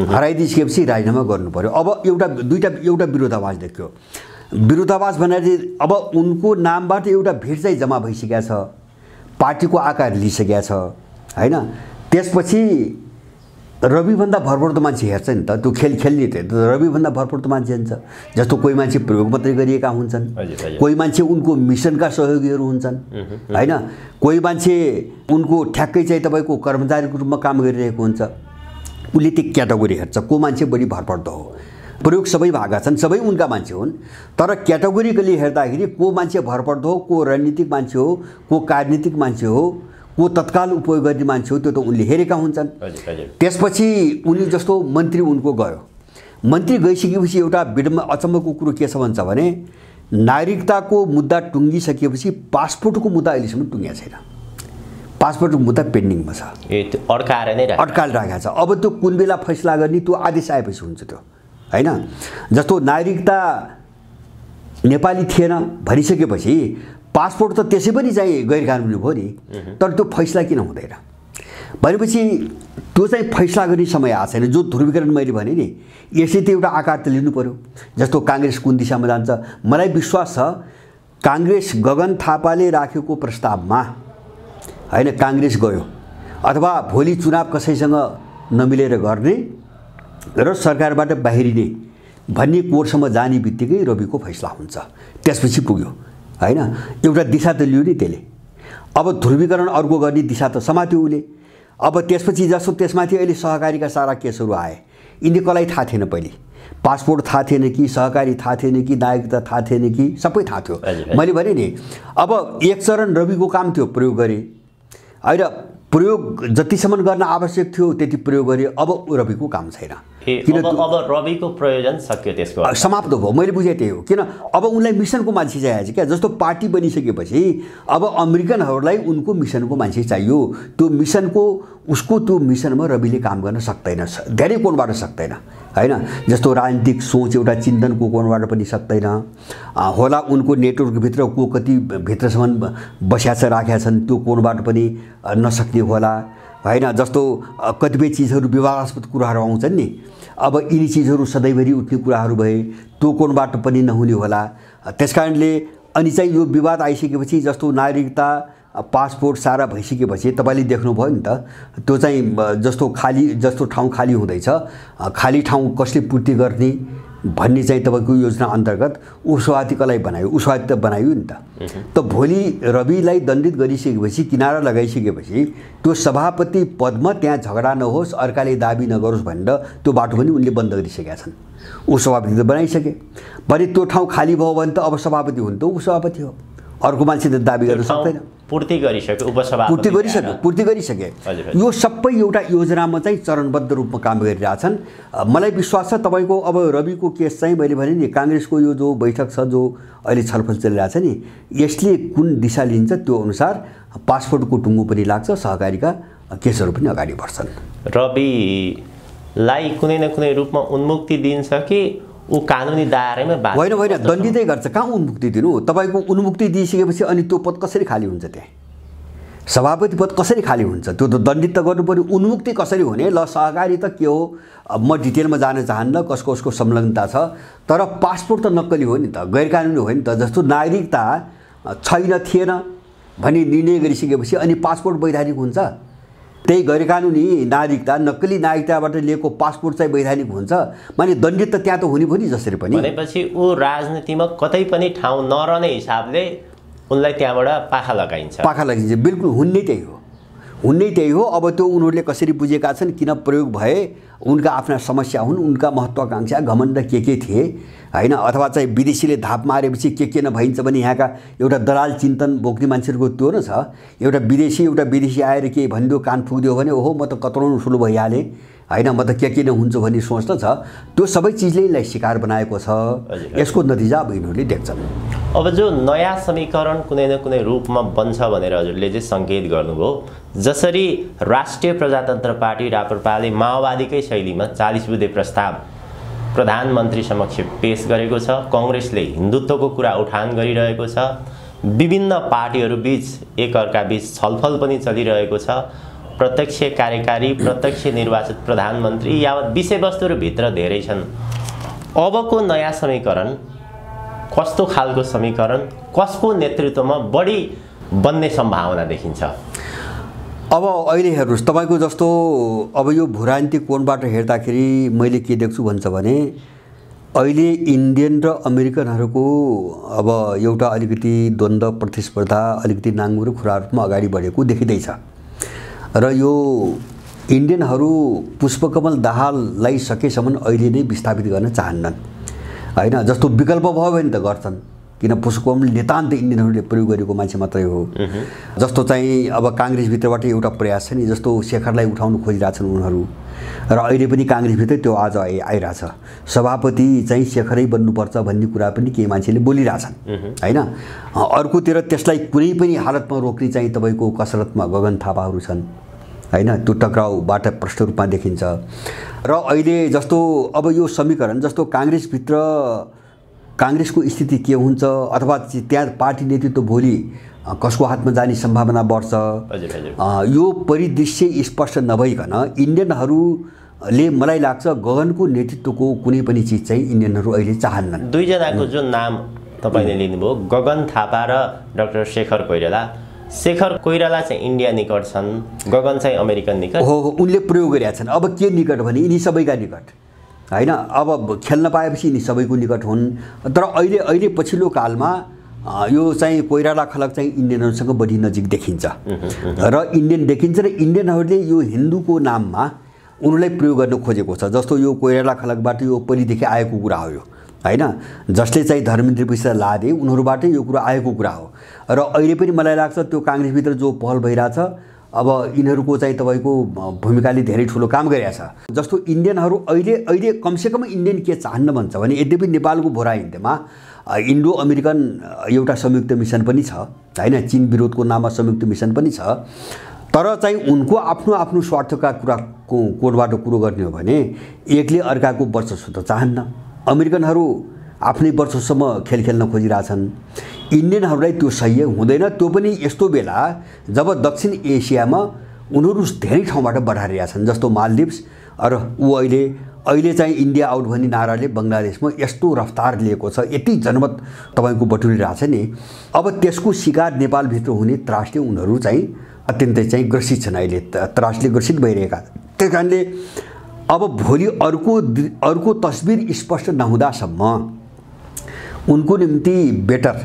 Speaker 3: हराइदिसकेपछि राजीनामा गर्नु पर्यो। अब एउटा विरोधाभास देखियो। विरोधाभास भनेर अब उनको नामबाट एउटा भिड चाहिँ जम्मा भइसकेको छ, पार्टीको आकार लिइसकेको छ हैन। त्यसपछि रविभन्दा भरपर्दो मान्छे हेर्छ नि त, त्यो खेल खेल्ने त रविभन्दा भरपर्दो मान्छे हुन्छ। जस्तो कोही मान्छे प्रयोग मात्रै गरिएका हुन्छन्, कोही मान्छे उनको मिसनका सहयोगीहरू हुन्छन् हैन, कोही मान्छे उनको ठ्याक्कै चाहिँ तपाईँको कर्मचारीको रूपमा काम गरिरहेको हुन्छ। उसले त्यो क्याटेगोरी हेर्छ, को मान्छे बढी भरपर्दो हो। प्रयोग सबै भागा छन्, सबै उनका मान्छे हुन्, तर क्याटेगोरिकली हेर्दाखेरि को मान्छे भरपर्दो हो, को रणनीतिक मान्छे हो, को कार्यनीतिक मान्छे हो, को तत्काल उपयोग गर्ने मान्छे हो, त्यो त उनले हेरेका हुन्छन्। त्यसपछि उनी जस्तो मन्त्री उनको गयो, मन्त्री गइसकेपछि एउटा बिडमा अचम्मको कुरो के छ भन्छ भने नागरिकताको मुद्दा टुङ्गिसकेपछि पासपोर्टको मुद्दा अहिलेसम्म टुङ्गिएको छैन। पासपोर्टको मुद्दा पेन्डिङमा छ, अड्काएर राखेको छ। अब त्यो कुन बेला फैसला गर्ने त्यो आदेश आएपछि हुन्छ त्यो हैन। जस्तो नागरिकता नेपाली थिएन भनिसकेपछि पासपोर्ट त त्यसै पनि चाहिँ गैर कानुनी भयो नि, तर त्यो फैसला किन हुँदैन भनेपछि त्यो चाहिँ फैसला गर्ने समय आएको छैन। जो ध्रुवीकरण मैले भने नि यसले त एउटा आकार त लिनु पर्यो। जस्तो काङ्ग्रेस कुन दिशामा जान्छ, मलाई विश्वास छ काङ्ग्रेस गगन थापाले राखेको प्रस्तावमा हैन काङ्ग्रेस गयो, अथवा भोलि चुनाव कसैसँग नमिलेर गर्ने र सरकारबाट बाहिरिने भन्ने कोर्समा जाने बित्तिकै रविको फैसला हुन्छ। त्यसपछि पुग्यो हैन, एउटा दिशा त लियो नि त्यसले। अब ध्रुवीकरण अर्को गर्ने दिशा त समात्यो उसले। अब त्यसपछि जस्तो त्यसमाथि अहिले सहकारीका सारा केसहरू आए, यिनी कसलाई थाहा थिएन, पहिले पासपोर्ट थाहा थिएन कि, सहकारी थाहा थिएन कि, नागरिकता थाहा थिएन कि, सबै थाहा थियो। मैले भने नि अब एक चरण रविको काम थियो, प्रयोग गरे होइन, प्रयोग जतिसम्म गर्न आवश्यक थियो त्यति प्रयोग गरे। अब रविको काम छैन।
Speaker 2: अब रविको प्रयोजन सक्यो त्यसको
Speaker 3: समाप्त भयो। मैले बुझेँ त्यही हो। किन अब उनलाई मिसनको मान्छे चाहिएको छ क्या। जस्तो पार्टी बनिसकेपछि अब अमेरिकनहरूलाई उनको मिसनको मान्छे चाहियो। त्यो मिसनको उसको त्यो मिसनमा रविले काम गर्न सक्दैन, धेरै कोणबाट सक्दैन हैन। जस्तो राजनीतिक सोच एउटा चिन्तनको कोणबाट पनि सक्दैन होला। उनको नेटवर्कभित्र को कति भित्रसम्म बस्या छ राखेका छन् त्यो कोणबाट पनि नसक्ने होला हैन। जस्तो कतिपय चिजहरू विवादास्पद कुराहरू आउँछन् नि, अब यिनी चिजहरू सधैँभरि उठ्ने कुराहरू भए त्यो कोणबाट पनि नहुने होला। त्यसकारणले अनि चाहिँ यो विवाद आइसकेपछि जस्तो नागरिकता पासपोर्ट सारा भइसकेपछि तपाईँले देख्नुभयो नि त, त्यो चाहिँ जस्तो ठाउँ खाली हुँदैछ, खाली ठाउँ कसले पूर्ति गर्ने भन्ने चाहिँ तपाईँको योजना अन्तर्गत सभापति कसलाई बनायो, सभापति त बनायो नि त। भोलि रविलाई दण्डित गरिसकेपछि, किनारा लगाइसकेपछि त्यो सभापति पदमा त्यहाँ झगडा नहोस्, अर्काले दाबी नगरोस् भनेर त्यो बाटो पनि उनले बन्द गरिसकेका छन्। सभापति त बनाइसके, भने त्यो ठाउँ खाली भयो भने त अब सभापति हुन् त सभापति हो, अर्को मान्छे त दाबी गर्न सक्दैन।
Speaker 2: पूर्ति गरिसके।
Speaker 3: यो सबै एउटा योजनामा चाहिँ चरणबद्ध रूपमा काम गरिरहेछन्। मलाई विश्वास छ तपाईँको अब रविको केस चाहिँ मैले भने नि काङ्ग्रेसको यो जो बैठक छ, जो अहिले छलफल चलिरहेछ नि, यसले कुन दिशा लिन्छ त्यो अनुसार पासपोर्टको टुङ्गो पनि लाग्छ, सहकारीका केसहरू पनि अगाडि बढ्छन्।
Speaker 2: रविलाई कुनै न कुनै रूपमा उन्मुक्ति दिन्छ कि ऊ कानुनी दायरामै
Speaker 3: होइन दण्डितै गर्छ। कहाँ उन्मुक्ति दिनु? तपाईँको उन्मुक्ति दिइसकेपछि अनि त्यो पद कसरी खाली हुन्छ? त्यहाँ सभापति पद कसरी खाली हुन्छ? त्यो त दण्डित त गर्नु पर्यो। उन्मुक्ति कसरी हुने? ल सहकारी त के हो, म डिटेलमा जान चाहन्न कसको कसको संलग्नता छ, तर पासपोर्ट त नक्कली हो नि त, गैरकानुनी हो नि त। जस्तो नागरिकता छैन थिएन भनी निर्णय गरिसकेपछि अनि पासपोर्ट वैधानिक हुन्छ? त्यही गैरकानुनी नागरिकता, नक्कली नागरिकताबाट लिएको पासपोर्ट चाहिँ वैधानिक हुन्छ? माने दण्डित त त्यहाँ त हुने भयो नि जसरी पनि।
Speaker 2: भनेपछि ऊ राजनीतिमा कतै पनि ठाउँ नरहने हिसाबले उनलाई त्यहाँबाट पाखा लगाइन्छ।
Speaker 3: बिल्कुल हुन्नै त्यही हो। अब त्यो उनीहरूले कसरी बुझेका छन्, किन प्रयोग भए, उनका आफ्ना समस्या हुन्, उनका महत्त्वाकांक्षा घमण्ड के थिए हैन, अथवा चाहिँ विदेशीले धाप मारेपछि के नभइन्छ भने यहाँका एउटा दलाल चिन्तन बोक्ने मान्छेहरूको त्यो न छ। एउटा विदेशी आएर के भनिदियो, कान फुक्दियो भने ओहो म त कत्रो ठुलो भइहालेँ हैन, म त के नहुन्छ भन्ने सोच त छ। त्यो सबै चिजले यसलाई शिकार बनाएको छ। यसको नतिजा अब यिनीहरूले देख्छन्।
Speaker 2: अब जो नयाँ समीकरण कुनै न कुनै रूपमा बन्छ भनेर हजुरले चाहिँ सङ्केत गर्नुभयो, जसरी राष्ट्रिय प्रजातन्त्र पार्टी राप्रपाले माओवादीकै शैलीमा 40 बुँदे प्रस्ताव प्रधानमन्त्री समक्ष पेश गरेको छ, काङ्ग्रेसले हिन्दुत्वको कुरा उठान गरिरहेको छ, विभिन्न पार्टीहरू बीच एकअर्का बीच छलफल पनि चलिरहेको छ, प्रत्यक्ष कार्यकारी प्रत्यक्ष निर्वाचित प्रधानमन्त्री यावत विषयवस्तुहरू भित्र धेरै छन्। अबको नयाँ समीकरण कस्तो खालको समीकरण, कसको नेतृत्वमा बढी बन्ने सम्भावना देखिन्छ?
Speaker 3: अब अहिले हेर्नुहोस्, तपाईँको जस्तो अब यो भूराजनीतिक कोणबाट हेर्दाखेरि मैले के देख्छु भन्छ भने अहिले इन्डियन र अमेरिकनहरूको अब एउटा अलिकति द्वन्द्व प्रतिस्पर्धा अलिकति नाङ्गो र खुरा रूपमा अगाडि बढेको देखिँदैछ। र यो इन्डियनहरू पुष्पकमल दाहाललाई सकेसम्म अहिले नै विस्थापित गर्न चाहन्नन् हैन। जस्तो विकल्प भयो भने त गर्छन्, किन पुष्पकमल नितान्त इन्डियनहरूले प्रयोग गरेको मान्छे मात्रै हो। जस्तो चाहिँ अब काङ्ग्रेसभित्रबाट एउटा प्रयास छ नि, जस्तो शेखरलाई उठाउनु खोजिरहेछन् उनीहरू, र अहिले पनि काङ्ग्रेसभित्र त्यो आज आइरहेछ। सभापति चाहिँ शेखरै बन्नुपर्छ भन्ने कुरा पनि केही मान्छेले बोलिरहेछन् हैन। अर्कोतिर त्यसलाई कुनै पनि हालतमा रोक्ने चाहिँ तपाईँको कसरतमा गगन थापाहरू छन् हैन। त्यो टक्राउबाट प्रष्ट रूपमा देखिन्छ। र अहिले जस्तो अब यो समीकरण जस्तो काङ्ग्रेसभित्र काङ्ग्रेसको स्थिति के हुन्छ, अथवा त्यहाँ पार्टी नेतृत्व भोलि कसको हातमा जाने सम्भावना बढ्छ, यो परिदृश्य स्पष्ट नभइकन इन्डियनहरूले मलाई लाग्छ गगनको नेतृत्वको कुनै पनि चिज चाहिँ इन्डियनहरू अहिले चाहन्नन्।
Speaker 2: दुईजनाको जुन नाम तपाईँले लिनुभयो, गगन थापा र डाक्टर शेखर कोइराला। शेखर कोइराला चाहिँ इन्डिया निकट छन्, गगन चाहिँ अमेरिकन निकट
Speaker 3: हो। उनले प्रयोग गरेका छन्। अब के निकट भने यिनी सबैका निकट हैन। अब खेल्न पाएपछि यिनी सबैको निकट हुन्। तर अहिले पछिल्लो कालमा यो चाहिँ कोइराला खलक चाहिँ इन्डियनहरूसँग बढी नजिक देखिन्छ र इन्डियन देखिन्छ, र इन्डियनहरूले यो हिन्दूको नाममा उनीहरूलाई प्रयोग गर्न खोजेको छ। जस्तो यो कोइराला खलकबाट यो पहिलेदेखि आएको कुरा हो यो हैन, जसले चाहिँ धर्मनिरपेक्षता लादे उनीहरूबाटै यो कुरा आएको कुरा हो। र अहिले पनि मलाई लाग्छ त्यो काङ्ग्रेसभित्र जो पहल भइरहेछ अब यिनीहरूको चाहिँ तपाईँको भूमिकाले धेरै ठुलो काम गरेको छ। जस्तो इन्डियनहरू अहिले कमसेकम इन्डियन के चाहन्न भन्छ भने यद्यपि नेपालको भोरा हिन्देमा इन्डो अमेरिकन एउटा संयुक्त मिसन पनि छ हैन, चीन विरोधको नाममा संयुक्त मिसन पनि छ, तर चाहिँ उनको आफ्नो आफ्नो स्वार्थका कुराको कोडबाट कुरो गर्ने हो भने एकले अर्काको वर्चस्व त चाहन्न। अमेरिकनहरू आफ्नै वर्चस्वसम्म खेल खेल्न खोजिरहेछन्, इन्डियनहरूलाई त्यो सह्य हुँदैन। त्यो पनि यस्तो बेला जब दक्षिण एसियामा उनीहरू धेरै ठाउँबाट बढाइरहेका छन्, जस्तो मालदिप्स र ऊ अहिले चाहिँ इन्डिया आउट भन्ने नाराले बङ्गलादेशमा यस्तो रफ्तार लिएको छ, यति जनमत तपाईँको बटुलिरहेको छ नि। अब त्यसको शिकार नेपालभित्र हुने त्रासले उनीहरू चाहिँ अत्यन्तै चाहिँ ग्रसित छन्, अहिले त्रासले ग्रसित भइरहेका। त्यस कारणले अब भोलि अर्को तस्बिर स्पष्ट नहुँदासम्म उनको निम्ति बेटर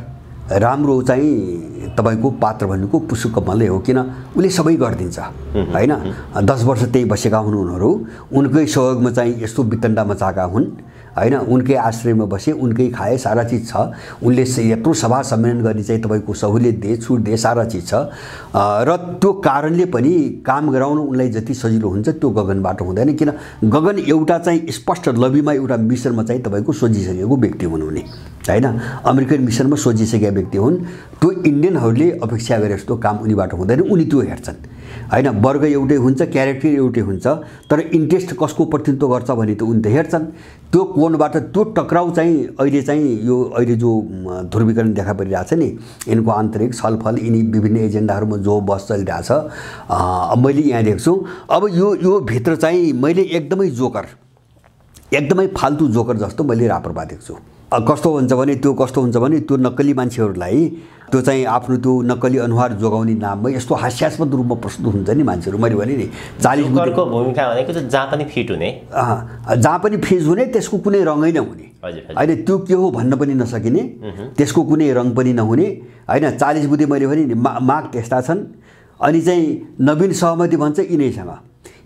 Speaker 3: राम्रो चाहिँ तपाईँको पात्र भनेको पुसु कमलै हो, किन उसले सबै गरिदिन्छ हैन। 10 वर्ष त्यही बसेका हुन् उनीहरू, उनकै सहयोगमा चाहिँ यस्तो वितण्डा मचाएका हुन् हैन, उनकै आश्रयमा बसे, उनकै खाए, सारा चिज छ। उनले यत्रो सभा सम्मेलन गर्ने चाहिँ तपाईँको सहुलियत दिए, छुट दिए, सारा चिज छ र त्यो कारणले पनि काम गराउन उनलाई जति सजिलो हुन्छ त्यो गगनबाट हुँदैन, किन गगन एउटा चाहिँ स्पष्ट लबीमा एउटा मिसनमा चाहिँ तपाईँको सोझिसकेको व्यक्ति हुन् उनी हैन, अमेरिकन मिसनमा सोझिसकेका व्यक्ति हुन्। त्यो इन्डियनहरूले अपेक्षा गरे जस्तो काम उनीबाट हुँदैन, उनी त्यो हेर्छन् हैन। वर्ग एउटै हुन्छ, क्यारेक्टर एउटै हुन्छ, तर इन्ट्रेस्ट कसको प्रतिनिधित्व गर्छ भने त उनी त हेर्छन्। त्यो कोणबाट त्यो टक्राउ चाहिँ अहिले जो ध्रुवीकरण देखा परिरहेछ नि, यिनको आन्तरिक छलफल, यिनी विभिन्न एजेन्डाहरूमा जो बस चलिरहेछ, मैले यहाँ देख्छु। अब यो भित्र चाहिँ मैले एकदमै फाल्तु जोकर जस्तो मैले राप्रपा देख्छु। कस्तो हुन्छ भने त्यो नक्कली मान्छेहरूलाई त्यो चाहिँ आफ्नो त्यो नक्कली अनुहार जोगाउने नाममा यस्तो हास्यास्पद रूपमा प्रस्तुत हुन्छ नि मान्छेहरू। मैले भने नि 40
Speaker 2: जोकरको भूमिका भनेको त जहाँ पनि फिट हुने,
Speaker 3: जहाँ पनि फिट हुने, त्यसको कुनै रङै नहुने हैन, त्यो के हो भन्न पनि नसकिने, त्यसको कुनै रङ पनि नहुने हैन। 40 बुधे मैले भने नि माग त्यस्ता छन्। अनि चाहिँ नवीन सहमति भन्छ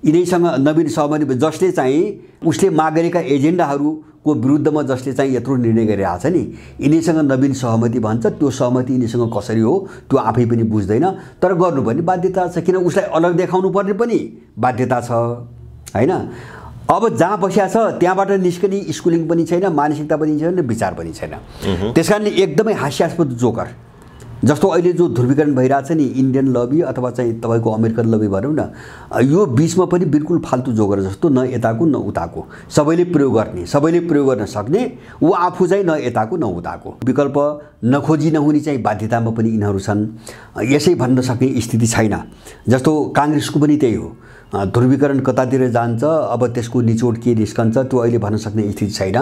Speaker 3: यिनैसँग नवीन सहमति, जसले चाहिँ उसले माग गरेका एजेन्डाहरूको विरुद्धमा जसले चाहिँ यत्रो निर्णय गरिरहेको छ नि, यिनीसँग नवीन सहमति भन्छ। त्यो सहमति यिनीसँग कसरी हो त्यो आफै पनि बुझ्दैन, तर गर्नुपर्ने बाध्यता छ, किन उसलाई अलग देखाउनु पर्ने पनि बाध्यता छ हैन। अब जहाँ बसिया छ त्यहाँबाट निस्कने स्कुलिङ पनि छैन, मानसिकता पनि छैन, विचार पनि छैन। त्यसकारणले एकदमै हास्यास्पद जोकर जस्तो अहिले जो ध्रुवीकरण भइरहेछ नि, इन्डियन लबी अथवा चाहिँ तपाईँको अमेरिकन लबी भनौँ न, यो बिचमा पनि बिल्कुल फाल्तु जोकर जस्तो, न यताको न उताको, सबैले प्रयोग गर्न सक्ने, ऊ आफू चाहिँ न यताको न उताको, विकल्प नखोजी नहुने चाहिँ बाध्यतामा पनि यिनीहरू छन्। यसै भन्न सक्ने स्थिति छैन। जस्तो काङ्ग्रेसको पनि त्यही हो, ध्रुवीकरण कतातिर जान्छ, अब त्यसको निचोड के निस्कन्छ त्यो अहिले भन्न सक्ने स्थिति छैन।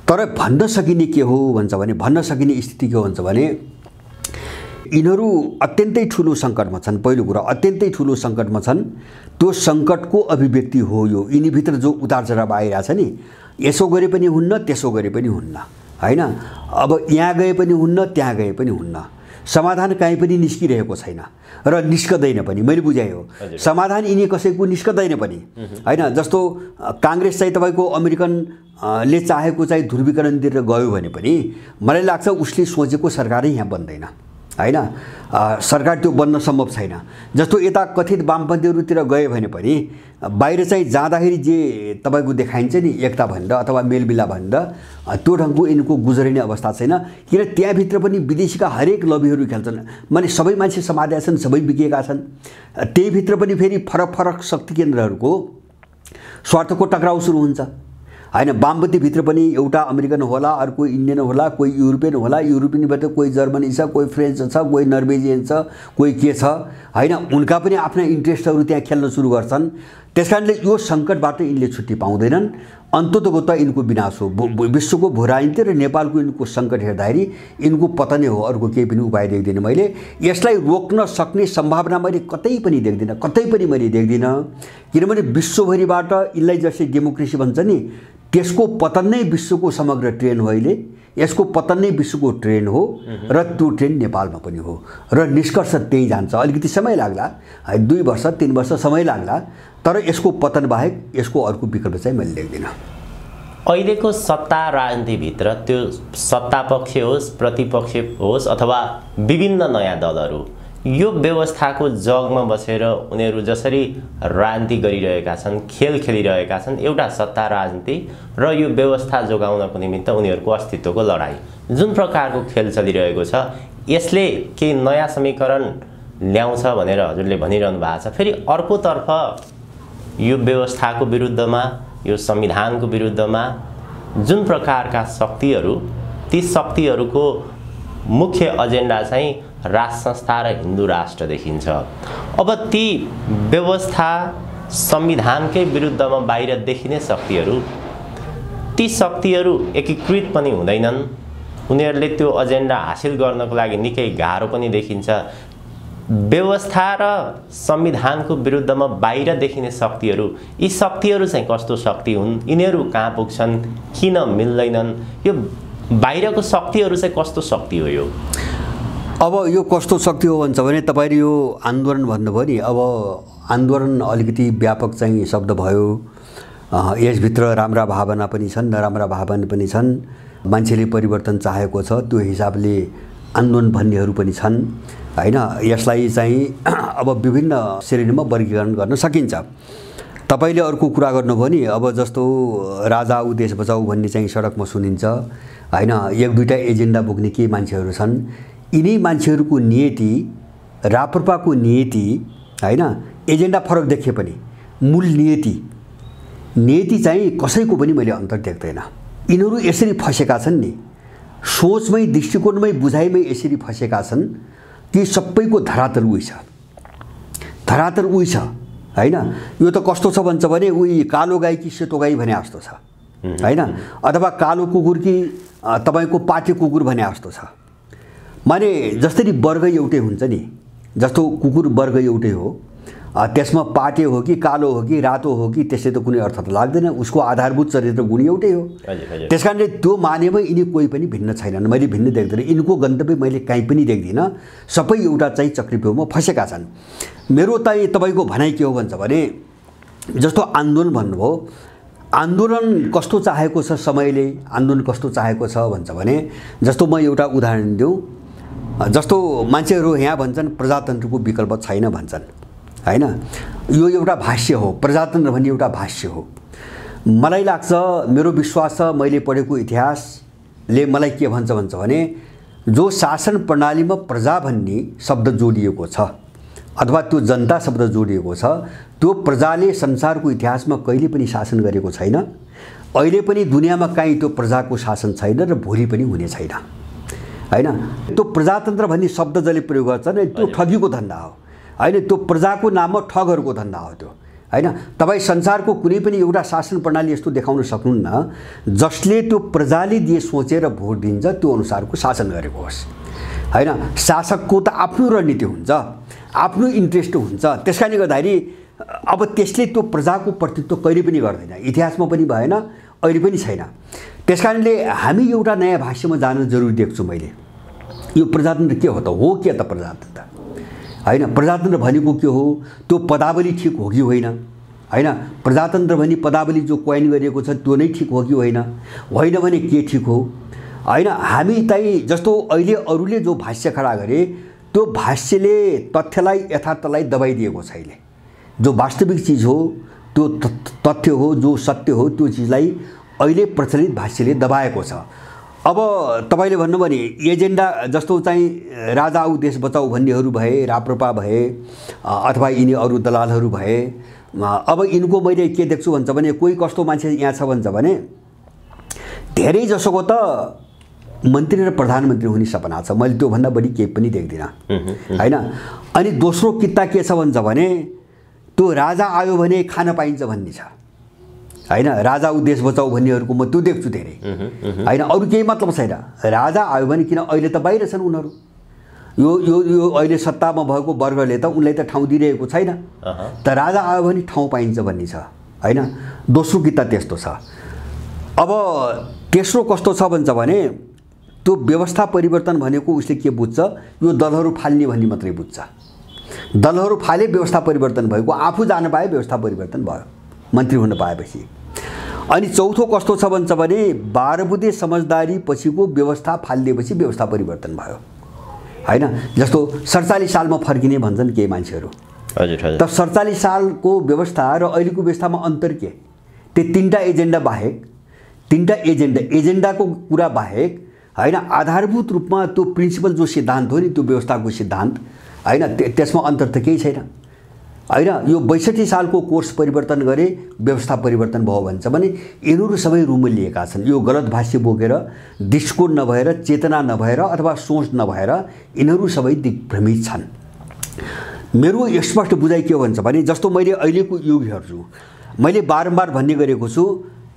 Speaker 3: तर भन्न सकिने स्थिति के हुन्छ भने यिनीहरू अत्यन्तै ठुलो सङ्कटमा छन्। पहिलो कुरा अत्यन्तै ठुलो सङ्कटमा छन्, त्यो सङ्कटको अभिव्यक्ति हो यो। यिनीभित्र जो उतार चढाव आइरहेछ नि, यसो गरे पनि हुन्न, त्यसो गरे पनि हुन्न हैन। अब यहाँ गए पनि हुन्न, त्यहाँ गए पनि हुन्न, समाधान कहीँ पनि निस्किरहेको छैन र निस्कदैन पनि। मैले बुझाएँ हो, समाधान यिनी कसैको निस्कदैन पनि हैन। जस्तो काङ्ग्रेस चाहिँ तपाईँको अमेरिकनले चाहेको चाहिँ ध्रुवीकरणतिर गयो भने पनि मलाई लाग्छ उसले सोचेको सरकारै यहाँ बन्दैन हैन, सरकार त्यो बन्न सम्भव छैन। जस्तो यता कथित वामपन्थीहरूतिर गए भने पनि बाहिर चाहिँ जाँदाखेरि जे तपाईँको देखाइन्छ नि एकता भनेर अथवा मेलमिलाप भनेर, त्यो ढङ्गको यिनको गुज्रिने अवस्था छैन, किन त्यहाँभित्र पनि विदेशीका हरेक लबीहरू खेल्छन्। माने सबै मान्छे समातेका छन्, सबै बिकेका छन्। त्यहीभित्र पनि फेरि फरक फरक शक्ति केन्द्रहरूको स्वार्थको टक्राउ सुरु हुन्छ हैन। वामपन्थीभित्र पनि एउटा अमेरिकन होला, अर्को इन्डियन होला, कोही युरोपियन होला, युरोपियनबाट कोही जर्मनी छ, कोही फ्रेन्च छ, कोही नर्वेजियन छ, कोही के छ हैन। उनका पनि आफ्ना इन्ट्रेस्टहरू त्यहाँ खेल्न सुरु गर्छन्। त्यसकारणले यो सङ्कटबाट यिनले छुट्टी पाउँदैनन्। अन्ततोगत यिनको विनाश हो। विश्वको भू राजनीति र नेपालको यिनको सङ्कट हेर्दाखेरि यिनको पतनै हो, अर्को केही पनि उपाय देख्दिनँ मैले। यसलाई रोक्न सक्ने सम्भावना मैले कतै पनि देख्दिनँ, किनभने विश्वभरिबाट यिनलाई जसले डेमोक्रेसी भन्छ नि, त्यसको पतन नै विश्वको समग्र ट्रेन हो। अहिले यसको पतन नै विश्वको ट्रेन हो र त्यो ट्रेन नेपालमा पनि हो र निष्कर्ष त्यही जान्छ। अलिकति समय लाग्ला, 2 वर्ष 3 वर्ष समय लाग्ला, तर यसको पतन बाहेक यसको अर्को विकल्प चाहिँ मैले देख्दिनँ।
Speaker 2: अहिलेको सत्ता राजनीतिभित्र त्यो सत्तापक्ष होस्, प्रतिपक्ष होस् अथवा विभिन्न नयाँ दलहरू, यो व्यवस्थाको जगमा बसेर उनीहरू जसरी राजनीति गरिरहेका छन्, खेल खेलिरहेका छन्, एउटा सत्ता राजनीति र यो व्यवस्था जोगाउनको निमित्त उनीहरूको अस्तित्वको लडाई जुन प्रकारको खेल चलिरहेको छ, यसले केही नयाँ समीकरण ल्याउँछ भनेर हजुरले भनिरहनु भएको छ। फेरि अर्कोतर्फ यो व्यवस्थाको विरुद्धमा, यो संविधानको विरुद्धमा जुन प्रकारका शक्तिहरू, ती शक्तिहरूको मुख्य एजेन्डा चाहिँ राष्ट्र संस्था र हिन्दू राष्ट्र देखिन्छ। अब ती व्यवस्था संविधानकै विरुद्धमा बाहिर देखिने शक्तिहरू, ती शक्तिहरू एकीकृत पनि हुँदैनन्। उनीहरूले त्यो एजेन्डा हासिल गर्नको लागि निकै गाह्रो पनि देखिन्छ। व्यवस्था र संविधानको विरुद्धमा बाहिर देखिने शक्तिहरू, यी शक्तिहरू चाहिँ कस्तो शक्ति हुन्, यिनीहरू कहाँ पुग्छन्, किन मिल्दैनन्, यो बाहिरको शक्तिहरू चाहिँ कस्तो शक्ति हो? यो
Speaker 3: अब यो कस्तो शक्ति हो भन्छ भने तपाईँले यो आन्दोलन भन्नुभयो नि। अब आन्दोलन अलिकति व्यापक चाहिँ शब्द भयो। यसभित्र राम्रा भावना पनि छन्, नराम्रा भावना पनि छन्। मान्छेले परिवर्तन चाहेको छ, त्यो हिसाबले आन्दोलन भन्नेहरू पनि छन् हैन। यसलाई चाहिँ अब विभिन्न श्रेणीमा वर्गीकरण गर्न सकिन्छ। तपाईले अर्को कुरा गर्नुभयो नि, अब जस्तो राजा आऊ देश बचाऊ भन्ने चाहिँ सडकमा सुनिन्छ हैन। एक दुईटा एजेन्डा बोक्ने के मान्छेहरू छन्। यिनी मान्छेहरूको नियति, राप्रपाको नियति हैन, एजेन्डा फरक देखिए पनि मूल नियति चाहिँ कसैको पनि मैले अन्तर देख्दैन। यिनीहरू यसरी फसेका छन् नि, सोचमै, दृष्टिकोणमै, बुझाइमै यसरी फसेका छन् कि सबैको धरातल उही छ, धरातल उही छ हैन। यो त कस्तो छ भन्छ भने उही कालो गाई कि सेतो गाई भने जस्तो छ हैन, अथवा कालो कुकुर कि तपाईको पाटे कुकुर भने जस्तो छ। माने जसरी वर्ग एउटै हुन्छ नि, जस्तो कुकुर वर्ग एउटै हो, त्यसमा पाटे हो कि कालो हो कि रातो हो कि त्यसले त कुनै अर्थ त लाग्दैन। उसको आधारभूत चरित्र गुण एउटै हो। त्यसकारणले त्यो मानेमा यिनी कोही पनि भिन्न छैनन्। मैले भिन्न देख्दिनँ। यिनको गन्तव्य मैले कहीँ पनि देख्दिनँ। सबै एउटा चाहिँ चक्रव्यूहमा फसेका छन्। मेरो चाहिँ तपाईँको भनाइ के हो भन्छ भने, जस्तो आन्दोलन भन्नुभयो, आन्दोलन कस्तो चाहेको छ समयले, आन्दोलन कस्तो चाहेको छ भन्छ भने, जस्तो म एउटा उदाहरण दिउँ। जस्तो मान्छेहरू यहाँ भन्छन् प्रजातन्त्रको विकल्प छैन भन्छन् हैन। यो एउटा भाष्य हो, प्रजातन्त्र भन्ने एउटा भाष्य हो। मलाई लाग्छ, मेरो विश्वास छ, मैले पढेको इतिहासले मलाई के भन्छ भने, जो शासन प्रणालीमा प्रजा भन्ने शब्द जोडिएको छ अथवा त्यो जनता शब्द जोडिएको छ, त्यो प्रजाले संसारको इतिहासमा कहिले पनि शासन गरेको छैन। अहिले पनि दुनियाँमा कहीँ त्यो प्रजाको शासन छैन र भोलि पनि हुने छैन हैन। त्यो प्रजातन्त्र भन्ने शब्द जसले प्रयोग गर्छ नि, त्यो ठगीको धन्दा हो हैन। त्यो प्रजाको नाममा ठगहरूको धन्दा हो त्यो हैन। तपाईँ संसारको कुनै पनि एउटा शासन प्रणाली यस्तो देखाउन सक्नुहुन्न जसले त्यो प्रजाले दिए सोचेर भोट दिन्छ त्यो अनुसारको शासन गरेको होस् हैन। शासकको त आफ्नो रणनीति हुन्छ, आफ्नो इन्ट्रेस्ट हुन्छ। त्यसकारणले गर्दाखेरि अब त्यसले त्यो प्रजाको प्रतिनिधित्व कहिले पनि गर्दैन, इतिहासमा पनि भएन, अहिले पनि छैन। त्यसकारणले हामी एउटा नयाँ भाष्यमा जान जरुरी देख्छु मैले। यो प्रजातन्त्र के हो त? हो के त प्रजातन्त्र हैन? प्रजातन्त्र भनेको के हो? त्यो पदावली ठिक हो कि होइन हैन? प्रजातन्त्र भन्ने पदावली जो कोइन गरिएको छ त्यो नै ठिक हो कि होइन? होइन भने के ठिक हो हैन? हामी चाहिँ जस्तो अहिले अरूले जो भाष्य खडा गरे, त्यो भाष्यले तथ्यलाई, यथार्थलाई दबाइदिएको छैन। जो वास्तविक चीज हो, त्यो तथ्य हो, जो सत्य हो, त्यो चीजलाई अहिले प्रचलित भाष्यले दबाएको छ। अब तपाईले भन्नुभयो नि एजेन्डा, जस्तो चाहिँ राजा आऊ देश बचाऊ भन्नेहरू भए, राप्रपा भए अथवा यिनी अरू दलालहरू भए। अब यिनको मैले के देख्छु भन्छ भने, कोही कस्तो मान्छे यहाँ छ भन्छ भने, धेरै जसोको त मन्त्री र प्रधानमन्त्री हुने सपना छ। मैले त्योभन्दा बढी केही पनि देख्दिनँ हैन। अनि दोस्रो किता के छ भन्छ भने, त्यो राजा आयो भने खान पाइन्छ भन्ने छ हैन। राजा आऊ देश बचाऊ भन्नेहरूको म त्यो देख्छु धेरै हैन। अरू केही मतलब छैन। राजा आयो भने, किन अहिले त बाहिर छन् उनीहरू, यो अहिले सत्तामा भएको वर्गले त उनलाई त ठाउँ दिइरहेको छैन। त राजा आयो भने ठाउँ पाइन्छ भन्ने छ हैन। दोस्रो किता त्यस्तो छ। अब तेस्रो कस्तो छ भन्छ भने, त्यो व्यवस्था परिवर्तन भनेको उसले के बुझ्छ, यो दलहरू फाल्ने भन्ने मात्रै बुझ्छ। दलहरू फाले व्यवस्था परिवर्तन भएको, आफू जान पाए व्यवस्था परिवर्तन भयो, मन्त्री हुन पाएपछि। अनि चौथो कस्तो छ भन्छ भने, 12 बुँदे समझदारी पछिको व्यवस्था फालिदिएपछि व्यवस्था परिवर्तन भयो हैन। जस्तो 47 सालमा फर्किने भन्छन् केही मान्छेहरू।
Speaker 2: हजुर हजुर।
Speaker 3: त 47 सालको व्यवस्था र अहिलेको व्यवस्थामा अन्तर के? त्यो तीनटा एजेन्डा बाहेक, तीनटा एजेन्डाको कुरा बाहेक हैन, आधारभूत रूपमा त्यो प्रिन्सिपल जो सिद्धान्त हो नि, त्यो व्यवस्थाको सिद्धान्त हैन, त्यसमा अन्तर त केही छैन हैन। यो 62 सालको कोर्स परिवर्तन गरे, व्यवस्था परिवर्तन भयो भन्छ भने यिनीहरू सबै रुमलिएका छन्। यो गलत भाष्य बोकेर, दृष्टिकोण नभएर, चेतना नभएर अथवा सोच नभएर यिनीहरू सबै दिग्भ्रमित छन्। मेरो स्पष्ट बुझाइ के हो भन्छ भने, जस्तो मैले अहिलेको युग हेर्छु, मैले बारम्बार भन्ने गरेको छु,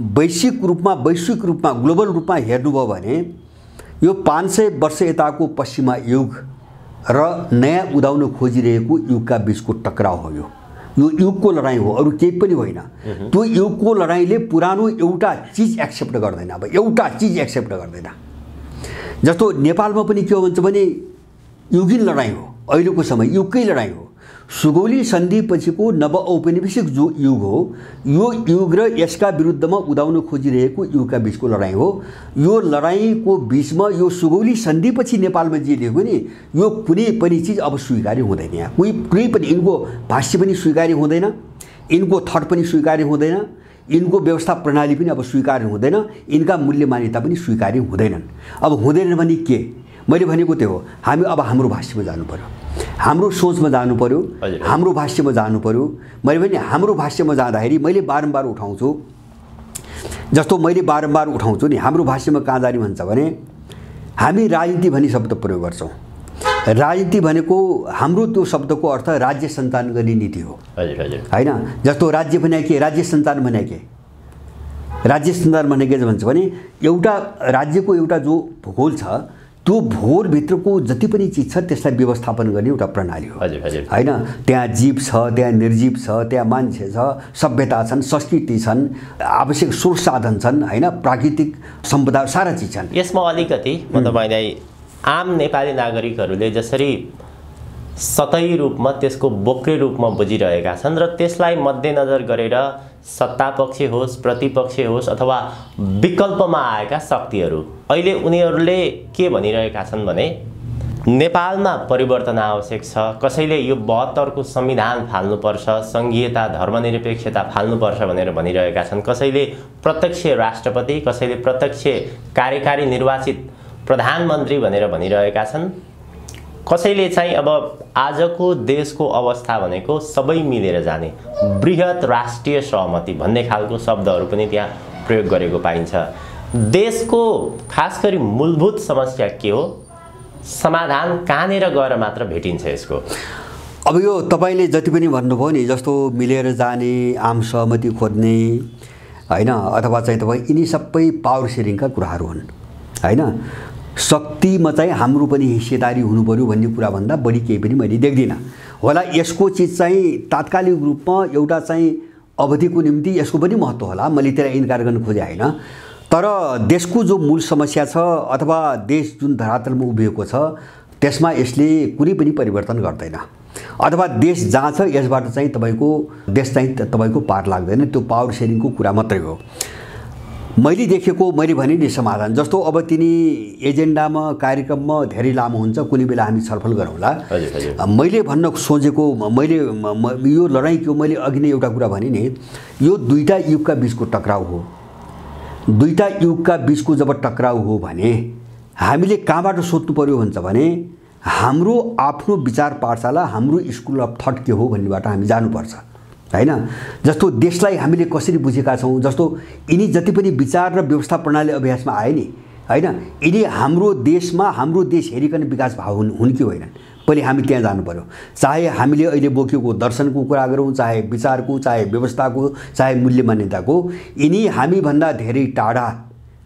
Speaker 3: वैश्विक रूपमा ग्लोबल रूपमा हेर्नुभयो भने यो 500 वर्ष यताको पश्चिमा युग र नयाँ उदाउन खोजिरहेको युगका बीचको टक्राव हो। यो युगको लडाइँ हो, अरू केही पनि होइन। त्यो युगको लडाइँले पुरानो एउटा चिज एक्सेप्ट गर्दैन। अब एउटा चिज एक्सेप्ट गर्दैन। जस्तो नेपालमा पनि के हो भन्छ भने युगिन लडाइँ हो, अहिलेको समय युगकै लडाइँ हो। सुगौली सन्धि पछिको नव औपनिवेशिक जो युग हो, यो युग र यसका विरुद्धमा उदाउन खोजिरहेको युगका बीचको लडाइँ हो। यो लडाइँको बीचमा यो सुगौली सन्धिपछि नेपालमा जे लेख्यो नि, यो कुनै पनि चिज अब स्वीकार्य हुँदैन। यहाँ कुनै पनि यिनको भाष्य पनि स्वीकार्य हुँदैन, यिनको थट पनि स्वीकार्य हुँदैन, यिनको व्यवस्था प्रणाली पनि अब स्वीकार्य हुँदैन, यिनका मूल्य मान्यता पनि स्वीकार्य हुँदैनन्। अब हुँदैन भने के? मैले भनेको त्यो हो, हामी अब हाम्रो भाष्यमा जानु पर्यो, हाम्रो सोचमा जानु पर्यो, हाम्रो भाष्यमा जानु पर्यो। मैले भने हाम्रो भाष्यमा जाँदाखेरि मैले बारम्बार उठाउँछु, जस्तो मैले बारम्बार उठाउँछु नि, हाम्रो भाष्यमा कहाँ जाने भन्छ भने हामी राजनीति भन्ने शब्द प्रयोग गर्छौँ। राजनीति भनेको हाम्रो त्यो शब्दको अर्थ राज्य सञ्चालन गर्ने नीति हो हैन। जस्तो राज्य भने के, राज्य सञ्चालन भने के, राज्य सञ्चालन भने के भन्छ भने एउटा राज्यको एउटा जो भूगोल छ, त्यो भूगोलभित्रको जति पनि चिज छ त्यसलाई व्यवस्थापन गर्ने एउटा प्रणाली हो हैन। त्यहाँ जीव छ, त्यहाँ निर्जीव छ, त्यहाँ मान्छे छ, सभ्यता छन्, संस्कृति छन्, आवश्यक स्रोत साधन छन् हैन, प्राकृतिक सम्पदा, सारा चिज छन्।
Speaker 2: यसमा अलिकति म तपाईलाई आम नेपाली नागरिकहरूले जसरी सतही रूपमा त्यसको बोक्रे रूपमा बुझिरहेका छन् र त्यसलाई मध्यनजर गरेर सत्तापक्ष होस्, प्रतिपक्ष होस् अथवा विकल्पमा आएका शक्तिहरू, अहिले उनीहरूले के भनिरहेका छन् भने नेपालमा परिवर्तन आवश्यक छ, कसैले यो 72 को संविधान फाल्नुपर्छ, संघीयता धर्मनिरपेक्षता फाल्नुपर्छ भनेर भनिरहेका छन्। कसैले प्रत्यक्ष राष्ट्रपति, कसैले प्रत्यक्ष कार्यकारी निर्वाचित प्रधानमन्त्री भनेर भनिरहेका छन्। कसैले चाहिँ अब आजको देशको अवस्था भनेको सबै मिलेर जाने बृहत राष्ट्रिय सहमति भन्ने खालको शब्दहरू पनि त्यहाँ प्रयोग गरेको पाइन्छ। देशको खास गरी मूलभूत समस्या के हो, समाधान कहाँनिर गएर मात्र भेटिन्छ यसको?
Speaker 3: अब यो तपाईले जति पनि भन्नुभयो नि, जस्तो मिलेर जाने, आम सहमति खोज्ने हैन, अथवा चाहिँ तपाईँ यिनी सबै पावर सेयरिङका कुराहरू हुन् हैन। शक्तिमा चाहिँ हाम्रो पनि हिस्सेदारी हुनु पर्यो भन्ने कुरा भन्दा बढी केही पनि मैले देख्दिनँ। होला यसको चिज चाहिँ तात्कालिक रूपमा एउटा चाहिँ अवधिको निम्ति यसको पनि महत्त्व होला, मैले त्यसलाई इन्कार गर्न खोजे होइन। तर देशको जो मूल समस्या छ अथवा देश जुन धरातलमा उभिएको छ त्यसमा यसले कुनै पनि परिवर्तन गर्दैन, अथवा देश जहाँ छ यसबाट चाहिँ तपाईँको देश चाहिँ तपाईँको पार लाग्दैन। त्यो पावर सेयरिङको कुरा मात्रै हो। मैले देखेको, मैले भने नि समाधान, जस्तो अब तिनी एजेन्डामा कार्यक्रममा धेरै लामो हुन्छ, कुनै बेला हामी छलफल गरौँला। मैले भन्न सोचेको, मैले यो लडाइँ के हो, मैले अघि नै एउटा कुरा भने नि, यो दुईटा युगका बीचको टक्राउ हो। दुईटा युगका बीचको जब टक्राउ हो भने हामीले कहाँबाट सोध्नु पर्यो भन्छ भने हाम्रो आफ्नो विचार पाठशाला, हाम्रो स्कुल अफ थट के हो भन्नेबाट हामी जानुपर्छ हैन। जस्तो देशलाई हामीले कसरी बुझेका छौँ, जस्तो यिनी जति पनि विचार र व्यवस्था प्रणाली अभ्यासमा आए नि हैन, यिनी हाम्रो देशमा हाम्रो देश हेरिकन विकास भाव हुन् कि होइनन्, पहिले हामी त्यहाँ जानु पर्यो। चाहे हामीले अहिले बोकेको दर्शनको कुरा गरौँ, चाहे विचारको, चाहे व्यवस्थाको, चाहे मूल्य मान्यताको, यिनी हामीभन्दा धेरै टाढा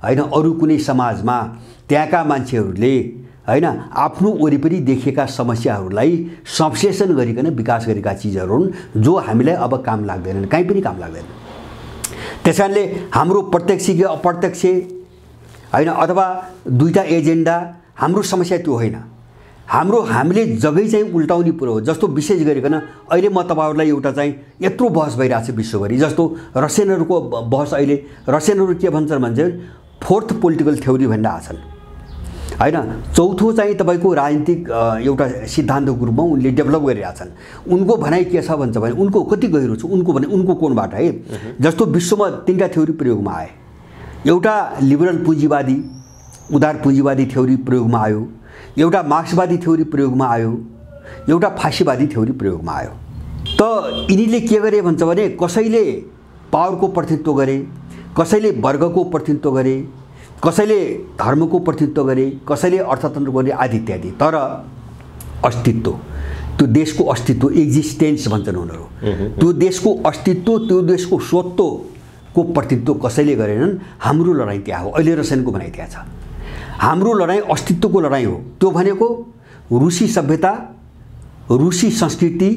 Speaker 3: हैन अरू कुनै समाजमा त्यहाँका मान्छेहरूले हैन आफ्नो वरिपरि देखेका समस्याहरूलाई संश्लेषण गरिकन विकास गरेका चिजहरू हुन् जो हामीलाई अब काम लाग्दैनन्, कहीँ पनि काम लाग्दैन। त्यसकारणले हाम्रो प्रत्यक्ष कि अप्रत्यक्ष हैन अथवा दुईटा एजेन्डा, हाम्रो समस्या त्यो होइन। हामीले जग्गै चाहिँ उल्टाउने कुरो हो। जस्तो विशेष गरिकन अहिले म तपाईहरुलाई एउटा चाहिँ यत्रो बहस भइरहेछ विश्वभरि, जस्तो रसियनहरुको बहस, अहिले रसियनहरु के भन्छन् भने फोर्थ पोलिटिकल थ्योरी भन्ने आछन् हैन। चौथो चाहिँ तपाईको राजनीतिक एउटा सिद्धान्तको रूपमा उनले डेभलप गरिरहेछन्। उनको भनाइ के छ भन्छ भने उनको कति गहिरो छ उनको भने उनको कोणबाट है। जस्तो विश्वमा 3टा थ्योरी प्रयोगमा आए। एउटा लिबरल पुँजीवादी उदार पुँजीवादी थ्योरी प्रयोगमा आयो, एउटा मार्क्सवादी थ्योरी प्रयोगमा आयो, एउटा फासीवादी थ्योरी प्रयोगमा आयो। त यिनीले के गरे भन्छ भने कसैले पावरको प्रतिनिधित्व गरे, कसैले वर्गको प्रतिनिधित्व गरे, कसैले धर्मको प्रतिनिधित्व गरे, कसैले अर्थतन्त्र गरे आदि इत्यादि। तर अस्तित्व, त्यो देशको अस्तित्व, एक्जिस्टेन्स भन्छन् उनीहरू, त्यो देशको अस्तित्व, त्यो देशको स्वत्वको प्रतिनिधित्व कसैले गरेनन्। हाम्रो लडाइँ त्यहाँ हो। अहिले रसेनको भनाइ त्यहाँ छ। हाम्रो लडाइँ अस्तित्वको लडाइँ हो। त्यो भनेको रुसी सभ्यता, रुसी संस्कृति,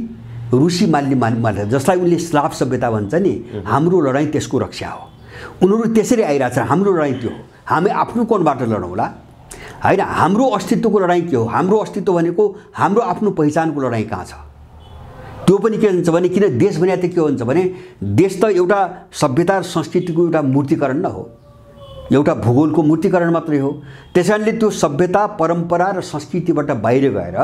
Speaker 3: रुसी मान्यता, जसलाई उनले स्लाव सभ्यता भन्छ नि, हाम्रो लडाइँ त्यसको रक्षा हो। उनीहरू त्यसरी आइरहेछन्। हाम्रो लडाइँ त्यो हो। हामी आफ्नो कोणबाट लडौँला हैन। हाम्रो अस्तित्वको लडाइँ के हो? हाम्रो अस्तित्व भनेको हाम्रो आफ्नो पहिचानको लडाइँ कहाँ छ? त्यो पनि के हुन्छ भने किन देश भने त के हुन्छ भने देश त एउटा सभ्यता र संस्कृतिको एउटा मूर्तिकरण न हो, एउटा भूगोलको मूर्तिकरण मात्रै हो। त्यसैले त्यो सभ्यता, परम्परा र संस्कृतिबाट बाहिर गएर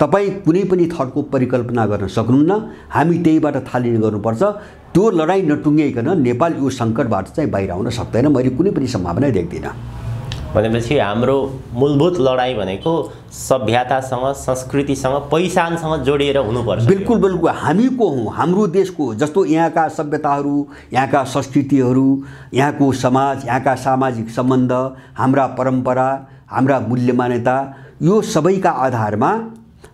Speaker 3: तपाईँ कुनै पनि थरको परिकल्पना गर्न सक्नुहुन्न। हामी त्यहीबाट थालनी गर्नुपर्छ। त्यो लडाइँ नटुङ्ग्याइकन नेपाल यो सङ्कटबाट चाहिँ बाहिर आउन सक्दैन। मैले कुनै पनि सम्भावना देख्दिनँ।
Speaker 2: भनेपछि हाम्रो मूलभूत लडाइँ भनेको सभ्यतासँग, संस्कृतिसँग, पहिचानसँग जोडिएर हुनुपर्छ।
Speaker 3: बिल्कुल बिल्कुल। हामी को हौँ? हाम्रो देशको जस्तो यहाँका सभ्यताहरू, यहाँका संस्कृतिहरू, यहाँको समाज, यहाँका सामाजिक सम्बन्ध, हाम्रा परम्परा, हाम्रा मूल्य मान्यता, यो सबैका आधारमा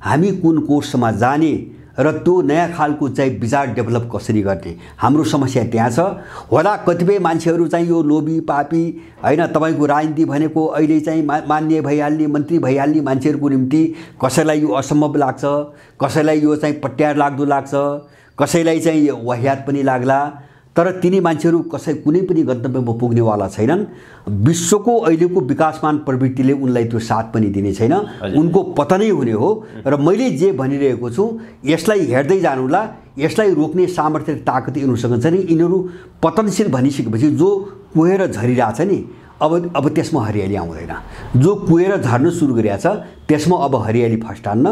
Speaker 3: हामी कुन कोर्समा जाने र त्यो नयाँ खालको चाहिँ विचार डेभलप कसरी गर्ने, हाम्रो समस्या त्यहाँ छ होला। कतिपय मान्छेहरू चाहिँ यो लोभी पापी हैन, तपाईँको राजनीति भनेको अहिले चाहिँ मान्य भइहाल्ने, मन्त्री भइहाल्ने मान्छेहरूको निम्ति कसैलाई यो असम्भव लाग्छ, कसैलाई यो चाहिँ पट्यार लाग्दो लाग्छ, कसैलाई चाहिँ वाहियात पनि लाग्ला। तर तिनी मान्छेहरू कसै कुनै पनि गन्तव्यमा पुग्नेवाला छैनन्। विश्वको अहिलेको विकासमान प्रवृत्तिले उनलाई त्यो साथ पनि दिने छैन। उनको पतनै हुने हो। र मैले जे भनिरहेको छु यसलाई हेर्दै जानुला। यसलाई रोक्ने सामर्थ्य ताकत यिनीहरूसँग छ नि। यिनीहरू पतनशील भनिसकेपछि जो कुहेर झरिरहेछ नि, अब त्यसमा हरियाली आउँदैन। जो कुहेर झर्न सुरु गरिरहेछ त्यसमा अब हरियाली फस्टान्न।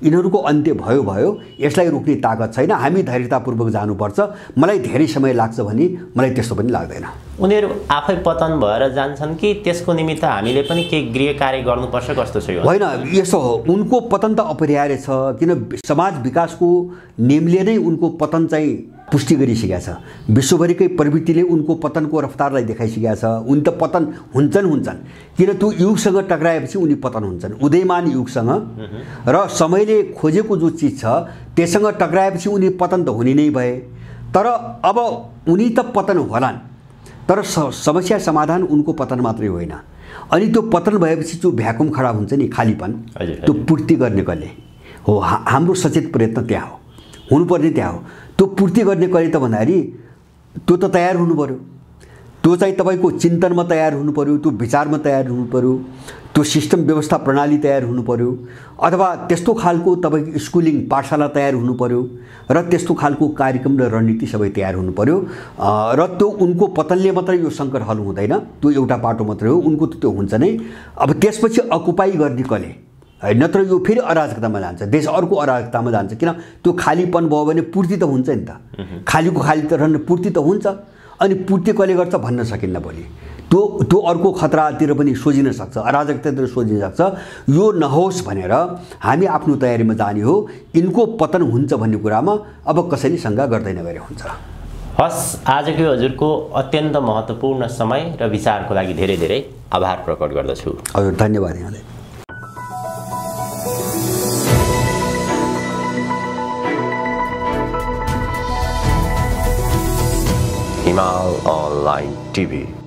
Speaker 3: यिनीहरूको अन्त्य भयो। यसलाई रोक्ने ताकत छैन। हामी धैर्यतापूर्वक जानुपर्छ। मलाई धेरै समय लाग्छ भने मलाई त्यस्तो पनि लाग्दैन।
Speaker 2: उनीहरू आफै पतन भएर जान्छन् कि त्यसको निमित्त हामीले पनि केही गृह कार्य गर्नुपर्छ कस्तो छ?
Speaker 3: होइन, यसो हो। उनको पतन त अपरिहार्य छ, किन समाज विकासको नियमले नै उनको पतन चाहिँ पुष्टि गरिसकेका छ। विश्वभरिकै प्रवृत्तिले उनको पतनको रफ्तारलाई देखाइसकेका छ। उनी त पतन हुन्छन्, किन त्यो युगसँग टक्राएपछि उनी पतन हुन्छन्। उदयमान युगसँग र समयले खोजेको जो चिज छ त्यससँग टक्राएपछि उनी पतन त हुने नै भए। तर अब उनी त पतन होलान्, तर समस्या समाधान उनको पतन मात्रै होइन। अनि त्यो पतन भएपछि जो भ्याकुम खडा हुन्छ नि, खालीपन, त्यो पूर्ति गर्ने कसले हो? हाम्रो सचेत प्रयत्न त्यहाँ हो, हुनुपर्ने त्यहाँ हो। त्यो पूर्ति गर्ने कसले त भन्दाखेरि त्यो त तयार हुनु पर्यो। त्यो चाहिँ तपाईँको चिन्तनमा तयार हुनु पर्यो, त्यो विचारमा तयार हुनु पर्यो, त्यो सिस्टम व्यवस्था प्रणाली तयार हुनु पर्यो, अथवा त्यस्तो खालको तपाईँको स्कुलिङ पाठशाला तयार हुनु पर्यो, र त्यस्तो खालको कार्यक्रम र रणनीति सबै तयार हुनु पर्यो। र त्यो उनको पतनले मात्रै यो सङ्कट हल हुँदैन। त्यो एउटा बाटो मात्रै हो, उनको त त्यो हुन्छ नै। अब त्यसपछि अकुपाई गर्ने कसले है? नत्र यो फेरि अराजकतामा जान्छ, देश अर्को अराजकतामा जान्छ। किन त्यो खालीपन भयो भने पूर्ति त हुन्छ नि त। खालीको खाली त रहन पूर्ति त हुन्छ। अनि पूर्ति कसले गर्छ भन्न सकिन्न भोलि। त्यो अर्को खतरातिर पनि सोझिन सक्छ, अराजकतातिर सोझिन सक्छ। यो नहोस् भनेर हामी आफ्नो तयारीमा जाने हो। यिनको पतन हुन्छ भन्ने कुरामा अब कसैले शङ्का गर्दैन गरे हुन्छ।
Speaker 2: हस्, आजको हजुरको अत्यन्त महत्त्वपूर्ण समय र विचारको लागि धेरै धेरै आभार प्रकट गर्दछु।
Speaker 3: हजुर, धन्यवाद यहाँलाई।
Speaker 1: Himal Online TV